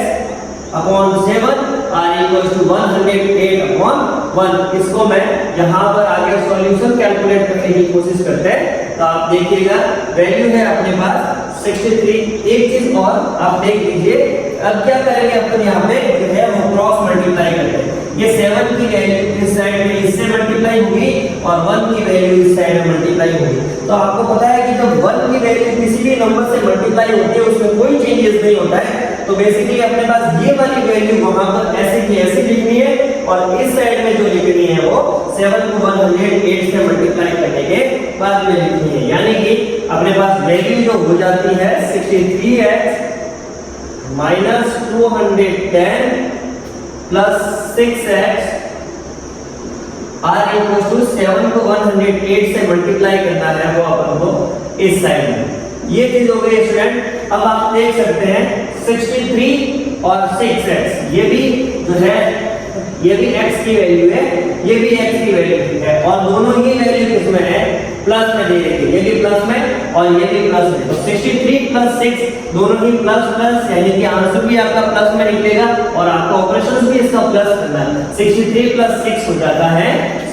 upon 7 r equal to 108 upon 1। इसको मैं यहाँ पर आगे सॉल्यूशन कैलकुलेट करने की कोशिश करते हैं। तो आप देखिएगा वैल्यू है अपने पास 63। एक चीज और आप देख लीजिए, अब क्या करेंगे अपन यहाँ पे जो है वो क्रॉस मल्टीप्लाई करते हैं। ये 7 की वैल्यू इस साइड में इससे मल्टीप्लाई होगी और 1 की वैल्यू इस साइड में मल्टीप्लाई होगी। तो आपको पता है कि जब 1 की वैल्यू किसी भी नंबर से मल्टीप्लाई होती है उसमें कोई चेंजेस नहीं होता है। तो बेसिकली अपने पास ये वाली वैल्यू वहां पर ऐसे की ऐसे लिखनी है और इस साइड में जो लिखनी है वो 7 को 108 से मल्टीप्लाई करने के बाद में लिखनी है। यानी कि अपने पास वैल्यू जो हो जाती है 63x minus 210 plus 6x r equal to 7 को 108 से मल्टीप्लाई करना है वो अपन को इस साइड में। ये चीज हो गई स्टूडेंट। अब आप देख सकते हैं 63 और 6x, ये भी जो है ये भी x की वैल्यू है, ये भी x की वैल्यू है और दोनों ही वैल्यू किसमें है, प्लस में दे रही है। ये भी प्लस में और ये भी प्लस में, तो 63 प्लस 6 दोनों ही प्लस प्लस, यानी कि आंसर भी आपका प्लस में निकलेगा और आपका ऑपरेशन भी इसका प्लस करना है। 63 प्लस 6 हो जाता है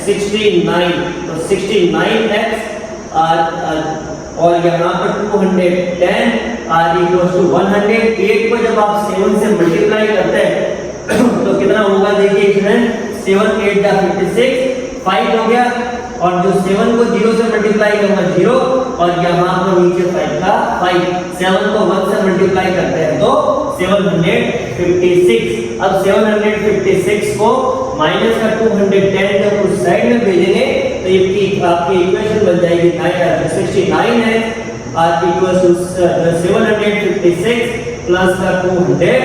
69, तो 69x और यहाँ पर 210 r इक्वल टू 108 को जब आप 7 से मल्टीप्लाई करते हैं तो कितना होगा देखिए इसमें 7 8 का 56 5 हो गया और जो 7 को 0 से मल्टीप्लाई करूंगा 0 और यहाँ पर नीचे 5 का 5, 7 को 1 से मल्टीप्लाई करते हैं तो 756। अब 756 को माइनस का 210 जब उस साइड में भेजेंगे तो ये आपकी इक्वेशन बन जाएगी 69 है r इक्वल टू 756 प्लस का 210।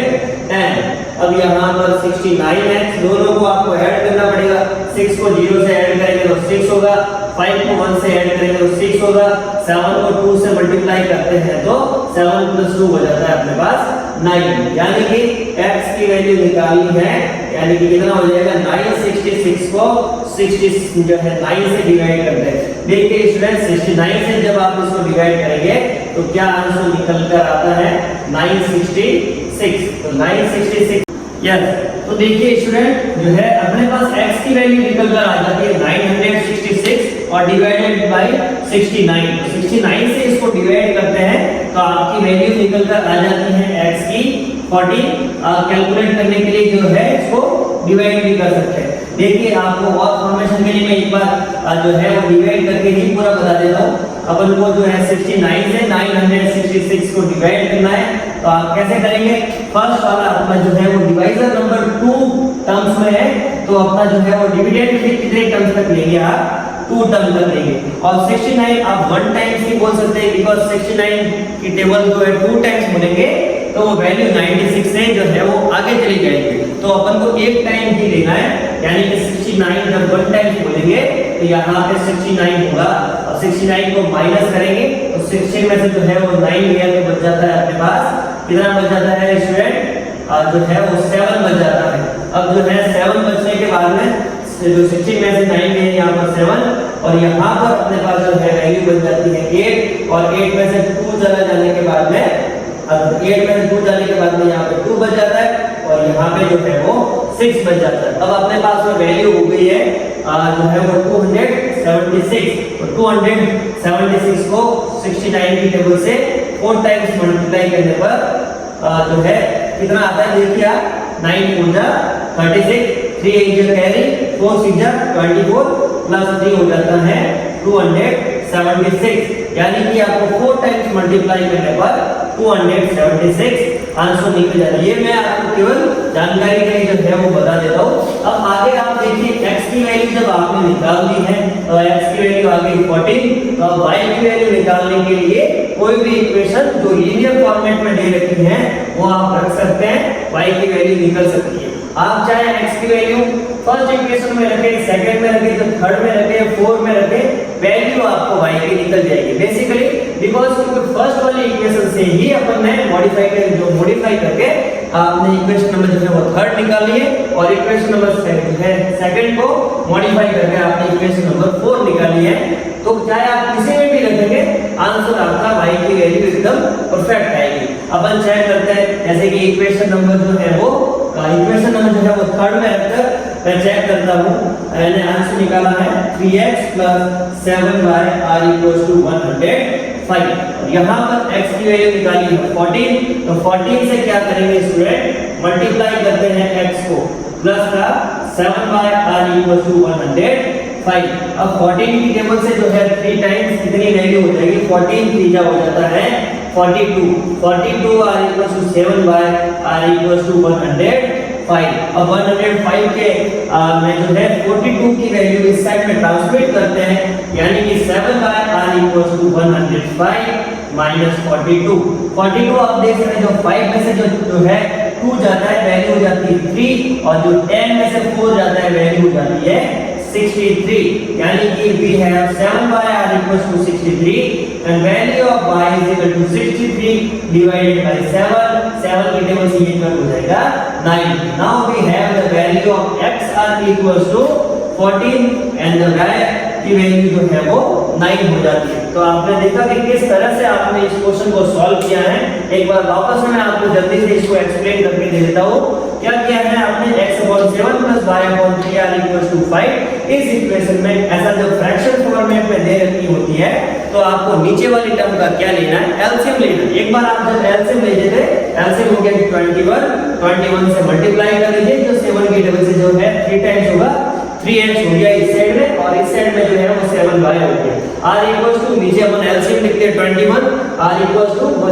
अब यहाँ पर 69x दोनों को आपको ऐड करना पड़ेगा। 6 को 0 से ऐड करेंगे तो 6 होगा, 5 को 1 से ऐड करेंगे तो 6 होगा, 7 को 2 से मल्टीप्लाई करते हैं तो 7 प्लस 2 हो जाता है अपने पास 9। यानी कि x की वैल्यू निकालनी है, यानी कि कितना हो जाएगा 966 को 60 जो है 9 से डिवाइड करते हैं। देखिए स्टूडेंट 69 से जब आप इसको डिवाइड करेंगे तो क्या आंसर निकल कर आता है 966, तो 966 यस। तो देखिए स्टूडेंट जो है अपने पास x की वैल्यू निकल कर आ जाती है 966 और डिवाइडेड बाय 69। 69 से इसको डिवाइड करते हैं तो आपकी वैल्यू निकल कर आ जाती है x की 40। कैलकुलेट करने के लिए जो है इसको डिवाइड भी कर सकते हैं। देखिए आपको और फॉर्मेशन के लिए मैं एक बार जो है वो डिवाइड करके ही पूरा बता देता हूँ। अपन को जो है 69 से 966 को डिवाइड करना है तो आप कैसे करेंगे, फर्स्ट वाला अपना जो है वो डिवाइजर नंबर 2 टर्म्स में है तो अपना जो है वो डिविडेंड भी कितने टर्म्स तक लेंगे आप, 2 टर्म तक लेंगे। और 69 आप 1 टाइम्स ही बोल सकते हैं बिकॉज 69 की टेबल जो है 2 टाइम्स बोलेंगे तो वो वैल्यू 96 से जो है वो आगे चली जाएगी। तो अपन को एक टाइम ही लेना है, यानी कि 69 जब 1 टाइम्स बोलेंगे तो यहाँ पे 69 होगा और 69 को माइनस करेंगे तो 16 में से जो है वो 9 गया तो बच जाता है अपने पास कितना बच जाता है स्टूडेंट, जो है वो 7 बच जाता है। अब जो है 7 बचने के बाद में जो 16 में से 9 गए यहाँ पर 7 और यहाँ पर अपने पास जो है वैल्यू बन जाती है 8 और 8 में से 2 चला जाने के बाद में 8 में से 2 जाने के बाद में यहाँ पे 2 बच जाता है और यहाँ पे जो है वो 6 बच जाता है। अब अपने पास में वैल्यू हो गई है जो है वो 276 और 276 को 69 की टेबल से 4 टाइम्स मल्टीप्लाई करने पर जो है कितना आता है देखिए आप 9 4 जा 36, 3 8 जा कैरी 4 6 जा 24 प्लस 3 हो जाता है 276। यानी कि आपको 4 टाइम्स मल्टीप्लाई करने पर 276 आंसर निकल जाता है। ये मैं आपको केवल जानकारी के लिए जो है वो बता देता हूँ। अब आगे आप देखिए x की वैल्यू जब आपने निकाल दी है तो x की वैल्यू आ गई 14, तो अब y की वैल्यू निकालने के लिए कोई भी इक्वेशन जो लीनियर फॉर्मेट में दे रखी है वो आप रख सकते हैं, y की वैल्यू निकल सकती है। आप चाहे x की वैल्यू फर्स्ट इक्वेशन में रखें, सेकंड में रखें, तो थर्ड में रखें, फोर्थ में रखें, वैल्यू आपको y की निकल जाएगी बेसिकली बिकॉज क्योंकि फर्स्ट वाली इक्वेशन से ही अपन ने मॉडिफाई करके आपने इक्वेशन नंबर जो है वो थर्ड निकाल लिए और इक्वेशन नंबर सेकंड को मॉडिफाई करके आपने इक्वेशन नंबर 4 निकाली है। तो चाहे आप किसी में भी रखेंगे आंसर आपका y की वैल्यू एकदम परफेक्ट आएगी। अपन चेक करते हैं जैसे कि इक्वेशन नंबर जो है वो थर्ड में रखकर मैं चेक करता हूँ। मैंने आंसर निकाला है 3x + 7y = 105। यहाँ पर x की वैल्यू निकाली है 14, तो 14 से क्या करेंगे स्टूडेंट, मल्टीप्लाई करते हैं x को प्लस का 7y = 105। अब 14 की टेबल से जो है 3 टाइम्स कितनी वैल्यू हो जाएगी, 14 3 हो जाता है 42 = 7y = 105। अब 105 के में जो है 42 की वैल्यू इस साइड में ट्रांसमिट करते हैं, यानी कि 7y = 105 - 42 आप देख सकते हैं जो 5 में से जो है 2 जाता है वैल्यू हो जाती है 3 और जो 10 में से 4 जाता है वैल्यू हो जाती है 63, यानी कि we have 7y = 63 and value of y = 63 divided by 7 की टेबल से ये कट हो जाएगा 9। now we have the value of x equals to 14 and the y की वैल्यू जो है वो 9 हो जाती है। तो आपने देखा कि किस तरह से आपने इस क्वेश्चन को सॉल्व किया है। एक बार वापस मैं आपको जल्दी से इसको एक्सप्लेन करके दे देता हूँ। क्या किया है आपने, x/7 + y/3r = 5 इस इक्वेशन में ऐसा जो फ्रैक्शन फॉर्मेट में दे रखी होती है तो आपको नीचे वाली टर्म का क्या लेना है, एलसीएम लेना है। एक बार आप जब एलसीएम ले लेते, एलसीएम हो गया 21 से मल्टीप्लाई कर लीजिए, जो 7 की टेबल से जो है 3 टाइम्स होगा 3x हो गया इस साइड में और इस साइड में जो है वो 7y हो गया। r = नीचे अपन एलसीएम लिखते हैं 21, r =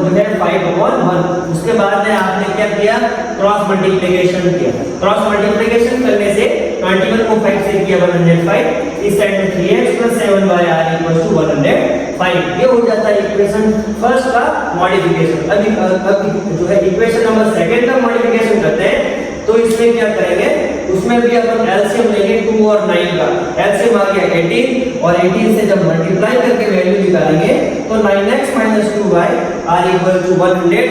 जो है 5/1। उसके बाद में आपने क्या किया, क्रॉस मल्टीप्लिकेशन किया। क्रॉस मल्टीप्लिकेशन करने से 21 को 5 से किया 105, इस साइड में 3x + 7y = 105। ये हो जाता है इक्वेशन फर्स्ट का मॉडिफिकेशन। अभी जो है इक्वेशन नंबर सेकंड का मॉडिफिकेशन करते हैं तो इसमें क्या करेंगे, उसमें भी अपन एलसीएम लेंगे 2 और 9 का। एलसीएम आ गया 18 और 18 से जब मल्टीप्लाई करके वैल्यू निकालेंगे तो 9x - 2y = 108।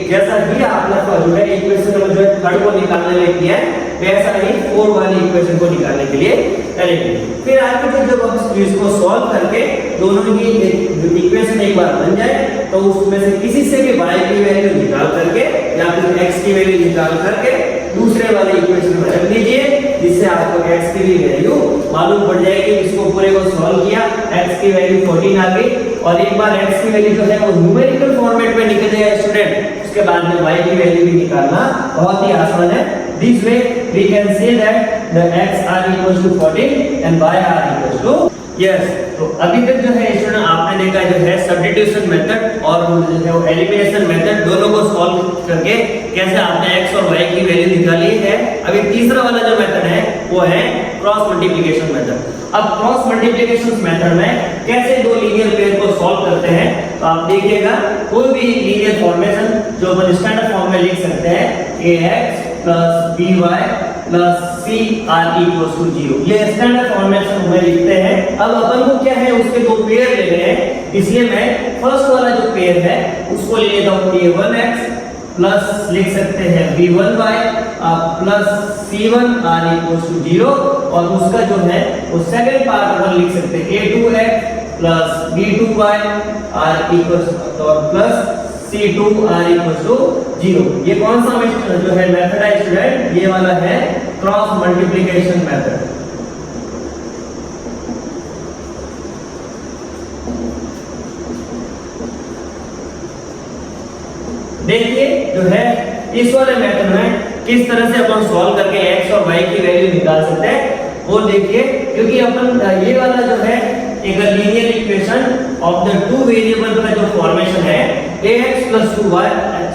जैसा ही आपने जो है इक्वेशन नंबर जो है थर्ड को निकालने में किया है वैसा ही 4 वाली इक्वेशन को निकालने के लिए करेंगे। फिर आगे जब हम इसको सॉल्व करके दोनों की इक्वेशन एक बार बन जाए तो उसमें से किसी से भी y की वैल्यू निकाल करके या फिर x की वैल्यू निकाल करके दूसरे वाले इक्वेशन में रख लीजिए, जिससे आपको x की वैल्यू मालूम पड़ जाएगी। इसको पूरे को सॉल्व किया, x की वैल्यू 14 आ गई और एक बार x की वैल्यू जो है वो न्यूमेरिकल फॉर्मेट में निकल जाएगा स्टूडेंट, उसके बाद में y की वैल्यू भी निकालना बहुत ही आसान है। This way we can say that the x = 14 and y = yes. तो अभी तक जो है स्टूडेंट आपने देखा जो है सब्स्टिट्यूशन मेथड और जो है वो एलिमिनेशन मेथड दोनों को सॉल्व करके कैसे आपने x और y की वैल्यू निकाली है। अभी तीसरा वाला जो मेथड है वो है क्रॉस मल्टीप्लिकेशन मेथड। अब क्रॉस मल्टीप्लिकेशन मेथड में कैसे दो लीनियर पेयर को सॉल्व करते हैं, तो आप देखिएगा कोई भी लीनियर फॉर्मेशन जो अपन स्टैंडर्ड फॉर्म में लिख सकते हैं ax + by + cr = 0, ये स्टैंडर्ड फॉर्मेशन में लिखते हैं। अब अपन को क्या है उसके दो पेयर लेने हैं, इसलिए मैं फर्स्ट वाला जो पेयर है उसको ले लेता हूं a1x प्लस लिख सकते हैं b1y प्लस c1r = 0 और उसका जो है वो सेकंड पार्ट अपन लिख सकते हैं a2x plus b2y plus c2r = 0। ये कौन सा जो है मेथड है स्टूडेंट, ये वाला है क्रॉस मल्टीप्लिकेशन मेथड। देखिए जो है इस वाले मेथड में किस तरह से अपन सॉल्व करके x और y की वैल्यू निकाल सकते हैं वो देखिए, क्योंकि अपन ये वाला जो है एक linear equation of the two variable का जो फॉर्मेशन है ax plus 2y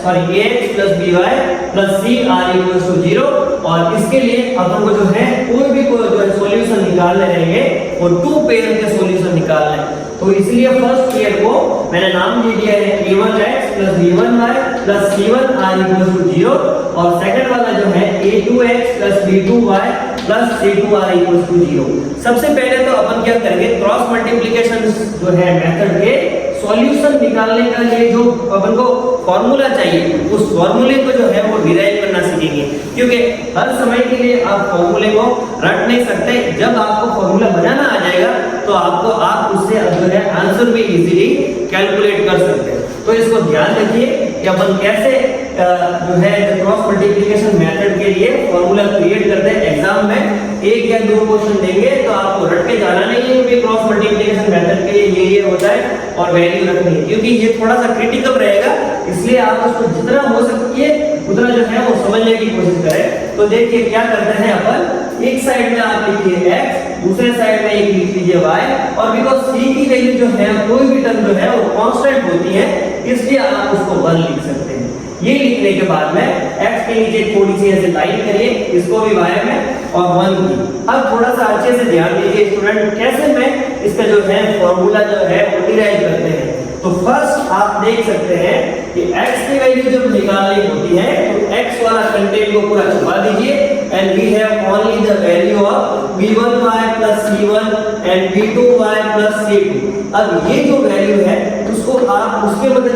sorry ax plus by plus c r equals to 0 और इसके लिए अपन को जो है कोई भी जो है सॉल्यूशन निकालने रहेंगे और टू पेयर के सॉल्यूशन निकालने हैं। तो इसलिए फर्स्ट पेयर को मैंने नाम दे दिया है a1x plus b1y plus c1r equals to 0 और सेकंड वाला जो है a2x plus b2y plus c2r equals to 0। सबसे पहले तो अपन क्या करेंगे क्रॉस मल्टीप्लिकेशन जो है मेथड के सॉल्यूशन निकालने के लिए जो अपन को फॉर्मूला चाहिए उस फॉर्मूले को जो है वो डिराइव करना सीखेंगे, क्योंकि हर समय के लिए आप फॉर्मूले को रट नहीं सकते। जब आपको फॉर्मूला बनाना आ जाएगा तो आप उससे जो है आंसर भी इजीली कैलकुलेट कर सकते हैं। तो इसको ध्यान रखिए कि अपन कैसे जो है क्रॉस मल्टीप्लिकेशन मेथड के लिए फॉर्मूला क्रिएट करते हैं। एग्जाम में एक या दो क्वेश्चन देंगे तो आपको रट के जाना नहीं है कि क्रॉस मल्टीप्लिकेशन मेथड के लिए ये होता है और वैल्यू रखनी है, क्योंकि ये थोड़ा सा क्रिटिकल रहेगा। इसलिए आप उसको जितना हो सके उतना जो है वो समझने की कोशिश करें। तो देखिए क्या करते हैं अपन, एक साइड में आप लिखिए x, दूसरे साइड में एक लिख लीजिए y और बिकॉज़ c की वैल्यू जो है कोई भी टर्म जो है वो कांस्टेंट होती है इसलिए आप उसको 1 लिख सकते हैं। ये लिखने के बाद में x के नीचे थोड़ी सी ऐसे लाइन करिए, इसको भी y में और 1 की। अब थोड़ा सा अच्छे से ध्यान दीजिए स्टूडेंट कैसे मैं इसका जो है फॉर्मूला जो है वो डिराइव करते हैं। तो फर्स्ट आप देख सकते हैं कि x की वैल्यू जब निकालनी होती है तो x वाला कंटेंट को पूरा छुपा दीजिए and we have only the value of v1y plus c1 and v2y plus c2। अब ये जो वैल्यू है उसको आप उसके बदले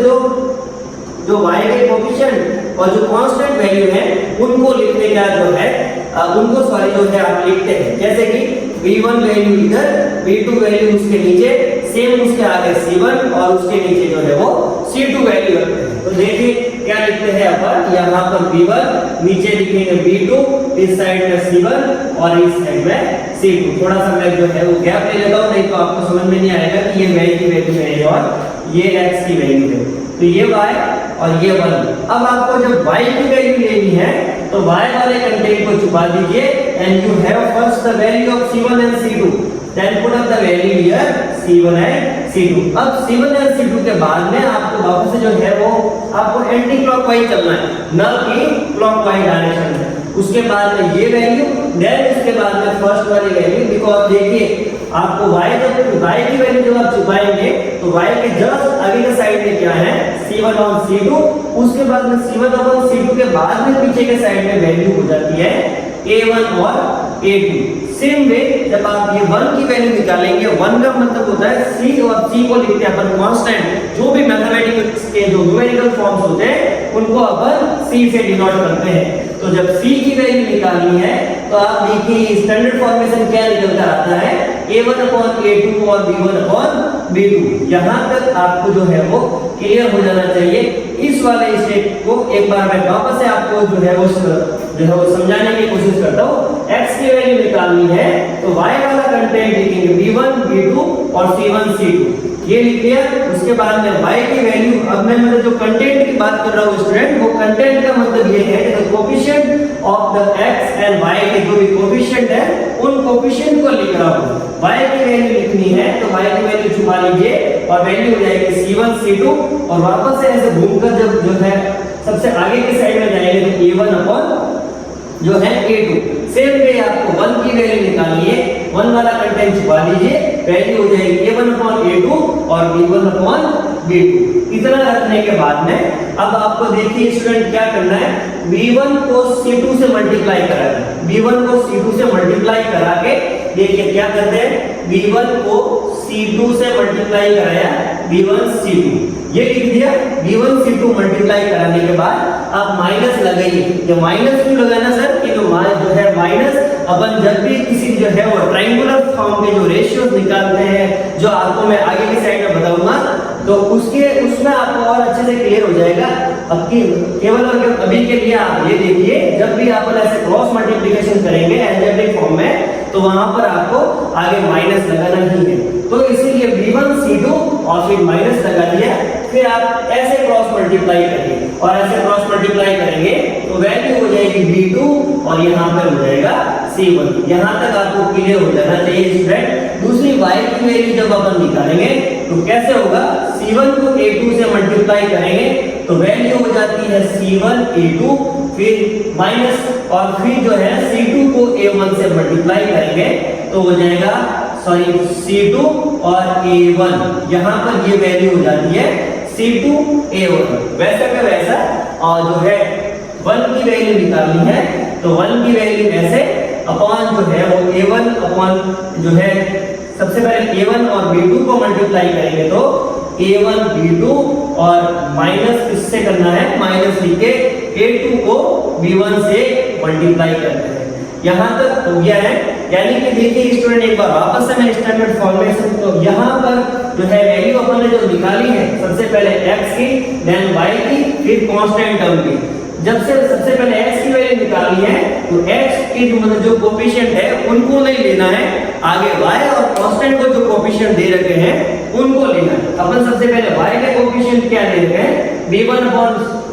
जो y के कोएफिशिएंट और जो कांस्टेंट वैल्यू है उनको लिखने का जो है उनको सॉरी जो है आप लिखते हैं, जैसे कि v1 वैल्यू इधर, v2 वैल्यू उसके नीचे, सेम उसके आगे c1 और उसके नीचे जो है वो c2 वैल्यू रखते हैं। तो देखिए क्या लिखते हैं अपन, यहाँ पर v1 नीचे लिखेंगे v2, इस साइड में c1 और इस साइड में c2। थोड़ा सा मैं जो है वो गैप ले लेता हूँ, नहीं तो आपको समझ में नहीं आएगा कि ये y की वैल्यू है और ये x की वैल्यू है। तो ये y और ये 1। अब आपको जब y की वैल्यू लेनी है तो y वाले कंटेंट को छुपा दीजिए and you have first the value of c1 and c2, then put up the value here c1 and c2। अब c1 एंड c2 के बाद में आपको वापस से जो है वो आपको एंटी क्लॉकवाइज चलना है, न कि क्लॉकवाइज डायरेक्शन में। उसके बाद में ये वैल्यू, देन उसके बाद में फर्स्ट वाली वैल्यू, बिकॉज़ देखिए आपको y की वैल्यू जब आप छुपाएंगे तो y के जस्ट आगे के साइड में क्या है c1 और c2, उसके बाद में c1 और c2 के बाद में पीछे के साइड में वैल्यू हो जाती है a1 और a2। सेम वे जब आप ये 1 की वैल्यू निकालेंगे, 1 का मतलब होता है c और c को लिखते हैं अपन कांस्टेंट, जो भी मैथमेटिक्स के जो न्यूमेरिकल फॉर्म्स होते हैं उनको अपन c से डिनोट करते हैं। तो जब c की वैल्यू निकालनी है तो आप देखिए स्टैंडर्ड फॉर्मेशन क्या निकल कर आता है, a1/a2 और b1/b2। यहाँ तक आपको जो है वो क्लियर हो जाना चाहिए। इस वाले स्टेप को एक बार मैं वापस से आपको जो है वो समझाने की कोशिश करता हूँ। x की वैल्यू निकालनी है तो y वाला कंटेंट लिखेंगे b1 b2 और c1 c2, ये लिख दिया। उसके बाद में y की वैल्यू, अब मैं मतलब जो कंटेंट की बात कर रहा हूँ स्टूडेंट, वो कंटेंट का मतलब ये है कि coefficient of the x and y के जो भी कोएफिशिएंट है उन कोएफिशिएंट को लिख रहा हूँ। y की वैल्यू लिखनी है तो y की वैल्यू छुपा लीजिए और वैल्यू हो जाएगी c1 c2 और वापस से ऐसे घूमकर जब जो है सबसे आगे के साइड में जाएंगे तो a1 अपॉन जो है a2। सेम वे आपको 1 की वैल्यू निकालनी है, 1 वाला कंटेंट छुपा लीजिए, वैल्यू हो जाएगी a1/a2 और b1/b2। इतना रखने के बाद में अब आपको देखिए स्टूडेंट क्या करना है, b1 को c2 से मल्टीप्लाई कराना है। b1 को c2 से मल्टीप्लाई करा के देखिए क्या करते हैं, b1 को c2 से मल्टीप्लाई कराया b1 c2, ये लिख दिया। b1 c2 मल्टीप्लाई कराने के बाद आप माइनस लगाइए। ये माइनस क्यों लगाना सर, कि जो है माइनस अपन जब भी किसी जो है वो ट्रायंगुलर फॉर्म के जो रेशियोज निकालते हैं, जो आपको मैं आगे की साइड में बताऊंगा, तो उसमें आपको और अच्छे से क्लियर हो जाएगा। अब केवल और अभी के लिए आप ये देखिए, जब भी आप ऐसे क्रॉस मल्टीप्लिकेशन करेंगे अलजेब्रिक फॉर्म में तो वहां पर आपको आगे माइनस लगाना ही है। तो इसीलिए b1 c2 और फिर माइनस लगा दिया, फिर आप ऐसे क्रॉस मल्टीप्लाई करिए और ऐसे क्रॉस मल्टीप्लाई करेंगे तो वैल्यू हो जाएगी b2 और यहाँ पर हो जाएगा c1। यहाँ तक आपको क्लियर हो जाना चाहिए स्टूडेंट। दूसरी y की वैल्यू जब अपन निकालेंगे तो कैसे होगा, C1 को A2 से मल्टीप्लाई करेंगे तो वैल्यू हो जाती है C1 A2, फिर माइनस और फिर जो है C2 को A1 से मल्टीप्लाई करेंगे तो हो जाएगा C2 और A1, यहाँ पर ये वैल्यू हो जाती है C2 A1। वैसा का वैसा और जो है 1 की वैल्यू निकालनी है तो 1 की वैल्यू ऐसे अपॉन जो है वो A1 अपॉन जो है सबसे पहले A1 और B2 को मल्टीप्लाई करेंगे तो A1 B2 और माइनस किससे करना है, माइनस लिख के A2 को B1 से मल्टीप्लाई करते हैं। यहाँ तक हो गया है। यानी कि देखिए स्टूडेंट एक बार वापस से मैं स्टैंडर्ड फॉर्मेशन, तो यहाँ पर जो है वैल्यू अपन ने जो निकाली है सबसे पहले x की, देन y की, फिर कांस्टेंट टर्म की। जब से सबसे पहले x की वैल्यू निकाली है तो x की मतलब जो कोएफिशिएंट है उनको नहीं लेना है, आगे y और कांस्टेंट को जो कोएफिशिएंट दे रखे हैं उनको लेना है। अपन सबसे पहले y के कोएफिशिएंट क्या दे रखे हैं, b1 अपॉन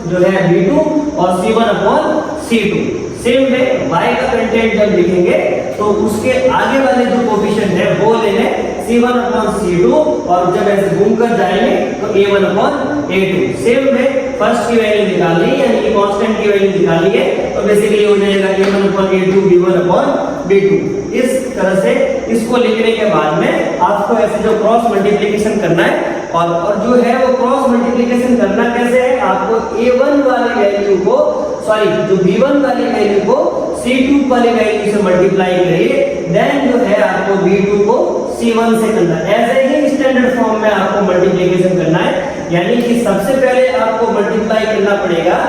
जो है b2 और c1 upon c2। Same way y का कंटेंट जब लिखेंगे तो उसके आगे वाले जो कोएफिशिएंट है वो लेने c1 अपॉन c2 और जब ऐसे घूम कर जाएंगे तो a1 upon a2। Same way first की वैल्यू निकालनी है यानी कि कांस्टेंट की वैल्यू निकालनी है तो बेसिकली हो जाएगा a1 upon a2 b1 upon b2। इस तरह से इसको लिखने के बाद में आपको ऐसे जो क्रॉस मल्टीप्लिकेशन करना है और जो है वो क्रॉस मल्टीप्लिकेशन करना कैसे है, आपको a1 वाली वैल्यू को जो b1 वाली वैल्यू को c2 वाली वैल्यू से मल्टीप्लाई करिए, देन जो है आपको b2 को c1 से करना है। ऐसे ही स्टैंडर्ड फॉर्म में आपको मल्टीप्लिकेशन करना है, यानी कि सबसे पहले आपको मल्टीप्लाई करना पड़ेगा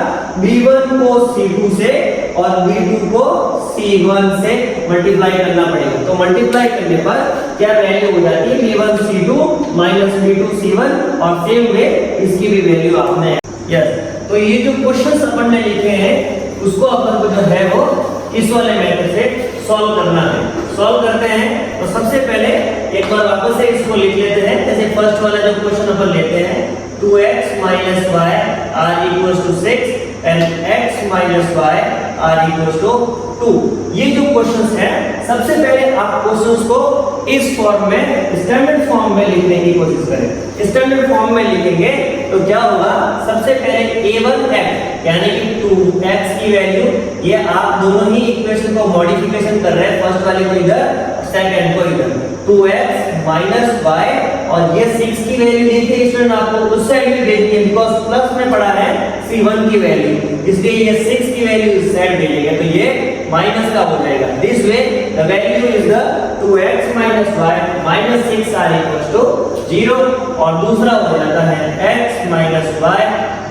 b1 को c2 से और b2 को c1 से मल्टीप्लाई करना पड़ेगा। तो मल्टीप्लाई करने पर क्या वैल्यू हो जाती है, b1 c2 minus b2 c1 और सेम वे इसकी भी वैल्यू आपने यस। तो ये जो क्वेश्चंस अपन ने लिखे हैं उसको अपन को जो है वो इस वाले मेथड से सॉल्व करना है। सॉल्व करते हैं तो सबसे पहले एक बार वापस से इसको लिख लेते हैं। जैसे फर्स्ट वाला जो क्वेश्चन अपन लेते हैं 2x minus y are equals to 6 and x minus y are equals to 2। ये जो क्वेश्चंस हैं सबसे पहले आप क्वेश्चंस को इस फॉर्म में स्टैंडर्ड फॉर्म में लिखने की कोशिश करें। स्टैंडर्ड फॉर्म में लिखेंगे तो क्या होगा, सबसे पहले a1x यानी कि 2x की वैल्यू, ये आप दोनों ही इक्वेशन को मॉडिफिकेशन कर रहे हैं, फर्स्ट वाले को इधर सेकंड को इधर, 2x माइनस y और ये 6 की वैल्यू देखिए स्टूडेंट आपको उस साइड में देखनी है बिकॉज़ प्लस में पड़ा है c1 की वैल्यू, इसलिए ये 6 की वैल्यू इस साइड भेजेंगे तो ये माइनस का हो जाएगा। This way the value is the 2x minus y minus 6 are equals to 0 और दूसरा हो जाता है x minus y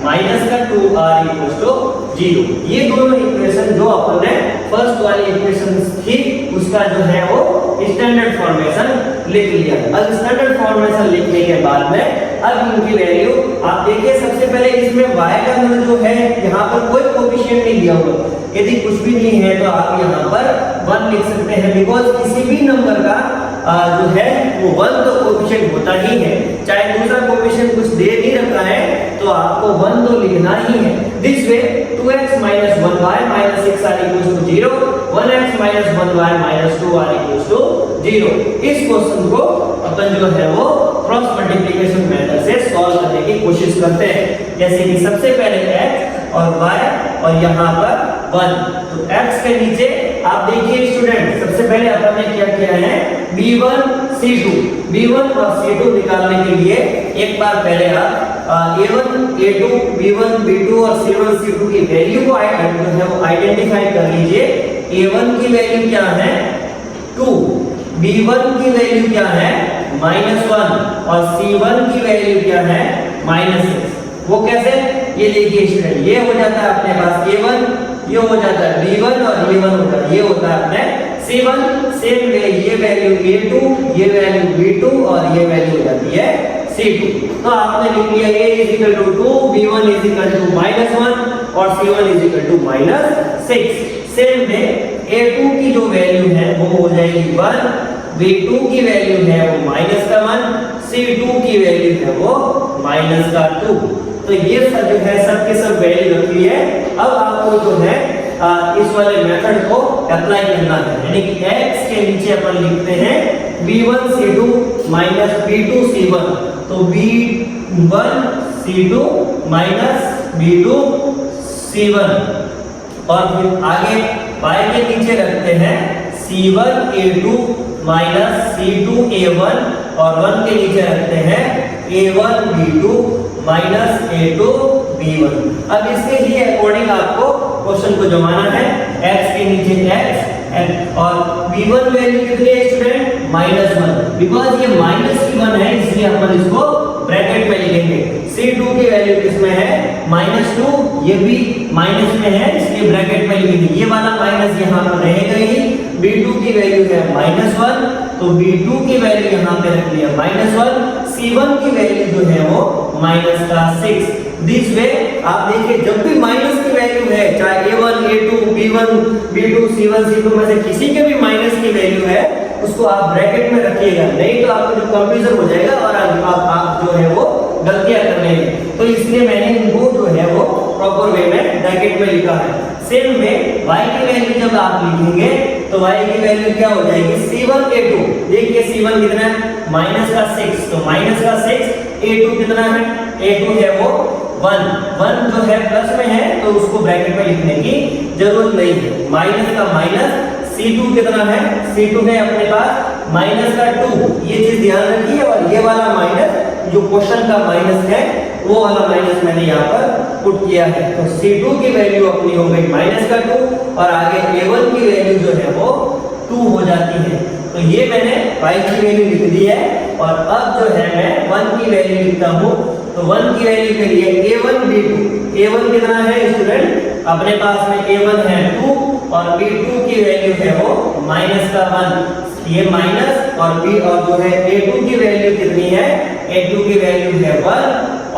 माइनस का 2 are equals to 0। ये दोनों इक्वेशन जो अपन ने फर्स्ट वाली इक्वेशन थी उसका जो है वो स्टैंडर्ड फॉर्मेशन लिख लिया। अब स्टैंडर्ड फॉर्मेशन लिखने के बाद में अब इनकी वैल्यू आप देखिए, सबसे पहले इसमें y का मान जो है यहाँ पर कोई कोएफिशिएंट नहीं दिया हुआ, यदि कुछ भी नहीं है तो आप यहाँ पर 1 लिख सकते हैं बिकॉज़ किसी भी नंबर का जो है वो 1 तो कोएफिशिएंट होता ही है, चाहे दूसरा कोएफिशिएंट कुछ दे नहीं रखा है तो आपको 1 तो लिखना ही है। This way 2x minus 1y minus 6 are equals to 0, 1x minus 1y minus 2 are equals to 0। इस क्वेश्चन को अपन जो है वो क्रॉस मल्टीप्लिकेशन मेथड से सॉल्व करने की कोशिश करते हैं। जैसे कि सबसे पहले x और y और यहाँ पर 1, तो x के नीचे आप देखिए स्टूडेंट सबसे पहले अपन ने क्या किया है, b1 c2 और c2 निकालने के लिए एक बार पहले आप a1 a2 b1 b2 और c1 c2 की वैल्यू को आइडेंटिफाई कर लीजिए। a1 की वैल्यू क्या है 2, b1 की वैल्यू क्या है -1 और c1 की वैल्यू क्या है -6। वो कैसे, ये देखिए स्टूडेंट, ये हो जाता है अपने पास a1, ये हो जाता है b1 और ये 1 होता है, ये होता है अपने c1। सेम वे ये वैल्यू a2, ये वैल्यू b2 और ये वैल्यू हो जाती है c2। तो आपने लिख लिया a = 2, b1 = -1 और c1 = -6। सेम वे a2 की जो वैल्यू है वो हो जाएगी 1, b2 की वैल्यू है वो -1, c2 की वैल्यू है वो -2। तो ये सब जो है सबके सब वैल्यू रखी है। अब आपको जो है इस वाले मेथड को अप्लाई करना है, यानी कि x के नीचे अपन लिखते हैं b1 c2 minus b2 c1, तो b1 c2 minus b2 c1, और फिर आगे y के नीचे रखते हैं c1 a2 minus c2 a1, और 1 के नीचे रखते हैं a1 b2 minus a2 b1। अब इसके ही अकॉर्डिंग आपको क्वेश्चन को जमाना है, x के नीचे x और b1 वैल्यू कितनी है स्टूडेंट -1, बिकॉज ये -1 है इसलिए अपन इसको ब्रैकेट में लिखेंगे। c2 की वैल्यू किसमें है -2, ये भी माइनस में है इसलिए ब्रैकेट में लिखेंगे, ये वाला माइनस यहाँ पर रहेगा ही। b2 की वैल्यू है -1, तो b2 की वैल्यू यहाँ पे रख लिया -1, c1 की वैल्यू जो है वो -6। दिस वे आप देखिए जब भी माइनस की वैल्यू है, चाहे a1 a2 b1 b2 c1 c2 में से किसी के भी माइनस की वैल्यू है उसको आप ब्रैकेट में रखिएगा, नहीं तो आपको जो कंफ्यूजन हो जाएगा और आप जो है वो गलतियां कर लेंगे। तो इसलिए मैंने इनको जो है वो प्रॉपर वे में ब्रैकेट में लिखा है। सेम में y की वैल्यू जब आप लिखेंगे तो y की वैल्यू क्या हो जाएगी c1 a2, देखिए c1 कितना है -6, तो -6, a2 कितना है, a2 है वो 1 जो है प्लस में है तो उसको ब्रैकेट में लिखने की जरूरत नहीं है। माइनस का माइनस, c2 कितना है, c2 है अपने पास -2, ये चीज ध्यान रखिए। और ये वाला माइनस जो क्वेश्चन का माइनस है वो वाला माइनस मैंने यहाँ पर पुट किया है, तो c2 की वैल्यू अपनी हो गई -2 और आगे a1 की वैल्यू जो है वो 2 हो जाती है। तो ये मैंने y की वैल्यू लिख दी है और अब जो है मैं 1 की वैल्यू लिखता हूँ, तो 1 की वैल्यू के लिए a1 b2, a1 कितना है स्टूडेंट अपने पास में a1 है 2 और b2 की वैल्यू है वो -1, ये माइनस और b और जो है a2 की वैल्यू कितनी है, a2 की वैल्यू है 1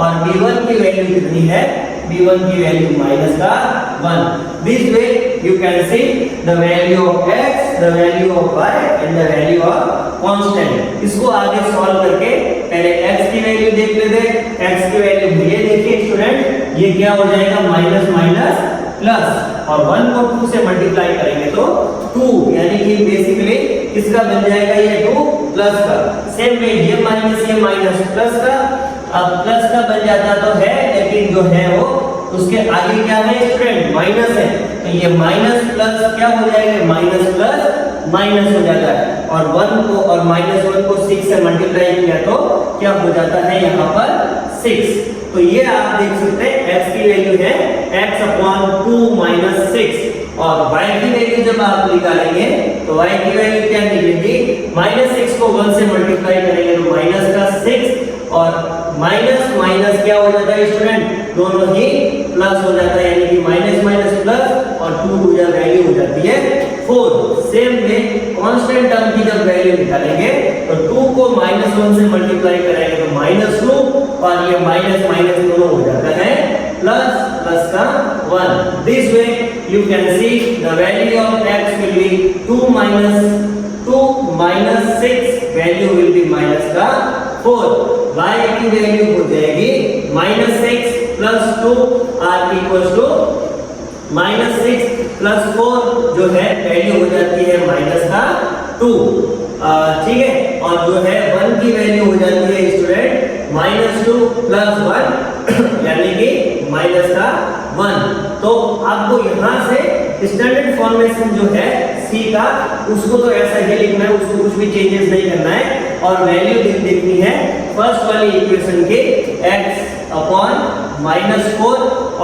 और b1 की वैल्यू कितनी है, b1 की value -1। This way you can see the value of x, the value of y and the value of constant। इसको आगे सॉल्व करके पहले x की वैल्यू देख लेते हैं। x की वैल्यू ये देखिए स्टूडेंट, ये क्या हो जाएगा माइनस माइनस प्लस और 1 को 2 से मल्टीप्लाई करेंगे तो 2, यानी कि बेसिकली किसका बन जाएगा ये 2 प्लस का। सेम में ये माइनस प्लस का, अब प्लस का बन जाता तो है लेकिन जो है वो उसके आगे क्या है स्टूडेंट माइनस है, तो ये माइनस प्लस क्या हो जाएगा माइनस प्लस माइनस हो जाता है और 1 को और -1 को 6 से मल्टीप्लाई किया तो क्या हो जाता है यहाँ पर 6। तो ये आप देख सकते हैं x की वैल्यू है x/2 - 6 और y की वैल्यू जब आप निकालेंगे तो y की वैल्यू क्या निकलेगी -6 को 1 से मल्टीप्लाई करेंगे तो -6 और माइनस क्या हो जाता है स्टूडेंट, दोनों ही प्लस हो जाता है, यानी कि माइनस प्लस और 2 या वैल्यू हो जाती है 4। सेम में कांस्टेंट टर्म की जब वैल्यू निकालेंगे तो 2 को -1 से मल्टीप्लाई करेंगे तो -2 और ये माइनस दोनों हो जाता है प्लस का 1। This way you can see the value of x will be 2 - 6, value will be -4। y की वैल्यू हो जाएगी -6 + 2 r इक्वल्स टू -6 + 4 जो है वैल्यू हो जाती है -2, ठीक है। और जो है 1 की वैल्यू हो जाती है स्टूडेंट -2 + 1 यानी कि -1। तो आपको यहाँ से स्टैंडर्ड फॉर्मेशन जो है c का उसको तो ऐसा ही लिखना है, उसको कुछ भी चेंजेस नहीं करना है और वैल्यू देखनी है फर्स्ट वाली इक्वेशन के x/-4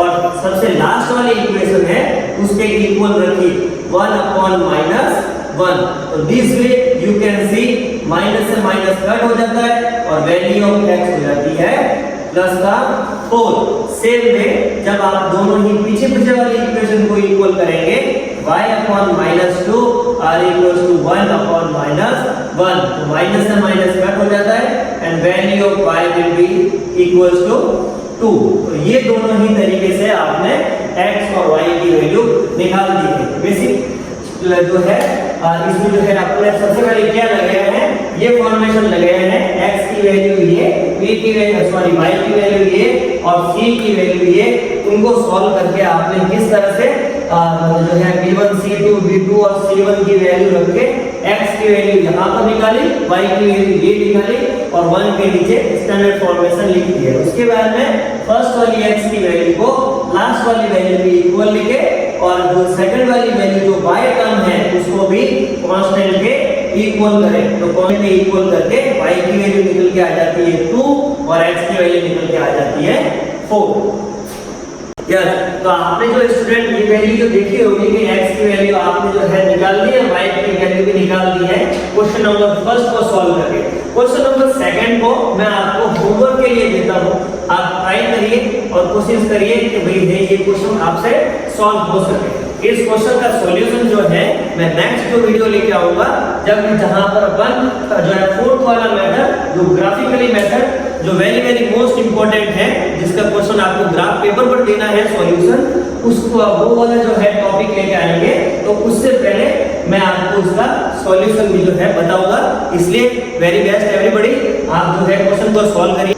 और सबसे लास्ट वाली इक्वेशन है उसके इक्वल रखिए 1/-1। तो this way you can see minus से माइनस कट हो जाता है और वैल्यू ऑफ x हो जाती है +4। सेम में जब आप दोनों ही पीछे वाली इक्वेशन को इक्वल करेंगे y/-2 r = 1/-1, तो माइनस से माइनस कट हो जाता है and value of y will be equals to 2। तो ये दोनों ही तरीके से आपने x और y की वैल्यू निकाल दी है। बेसिक जो है इसमें जो है आपने सबसे पहले क्या लगाया है, ये फॉर्मेशन लगाया है x की वैल्यू ये, y की वैल्यू ये और c की वैल्यू ये, उनको सॉल्व करके आपने किस तरह से जो है B1 C2 B2 और C1 की वैल्यू रख के x की वैल्यू यहाँ पर निकाली, y की वैल्यू ये निकाली और 1 के नीचे स्टैंडर्ड फॉर्मेशन लिख दिया। उसके बाद में फर्स्ट वाली x की वैल्यू को लास्ट वाली वैल्यू के इक्वल लिखे और जो सेकंड वाली वैल्यू जो y टर्म है उसको भी कांस्टेंट के इक्वल करें। तो कांस्टेंट के इक्वल करके y की वैल्यू निकल के आ जाती है 2 और x की वैल्यू निकल के आ जाती है 4। यस, तो आपने जो स्टूडेंट ये वैल्यू जो देखी होगी कि x की वैल्यू आपने जो है निकाल ली है, y की वैल्यू भी निकाल दी है क्वेश्चन नंबर फर्स्ट को सॉल्व करके। क्वेश्चन नंबर सेकंड को मैं आपको होमवर्क के लिए देता हूँ, आप ट्राई करिए और कोशिश करिए कि भाई ये क्वेश्चन आपसे सॉल्व हो सके। इस क्वेश्चन का सॉल्यूशन जो है मैं नेक्स्ट जो वीडियो लेके आऊंगा, जब जहां पर अपन जो है फोर्थ वाला मेथड जो ग्राफिकली मेथड जो वेरी मोस्ट इंपॉर्टेंट है, जिसका क्वेश्चन आपको ग्राफ पेपर पर देना है सॉल्यूशन, उसको वो वाला जो है टॉपिक लेके आएंगे। तो उससे पहले मैं आपको उसका सॉल्यूशन भी जो है बताऊंगा, इसलिए वेरी बेस्ट एवरीबॉडी, आप जो है क्वेश्चन को सॉल्व करिए।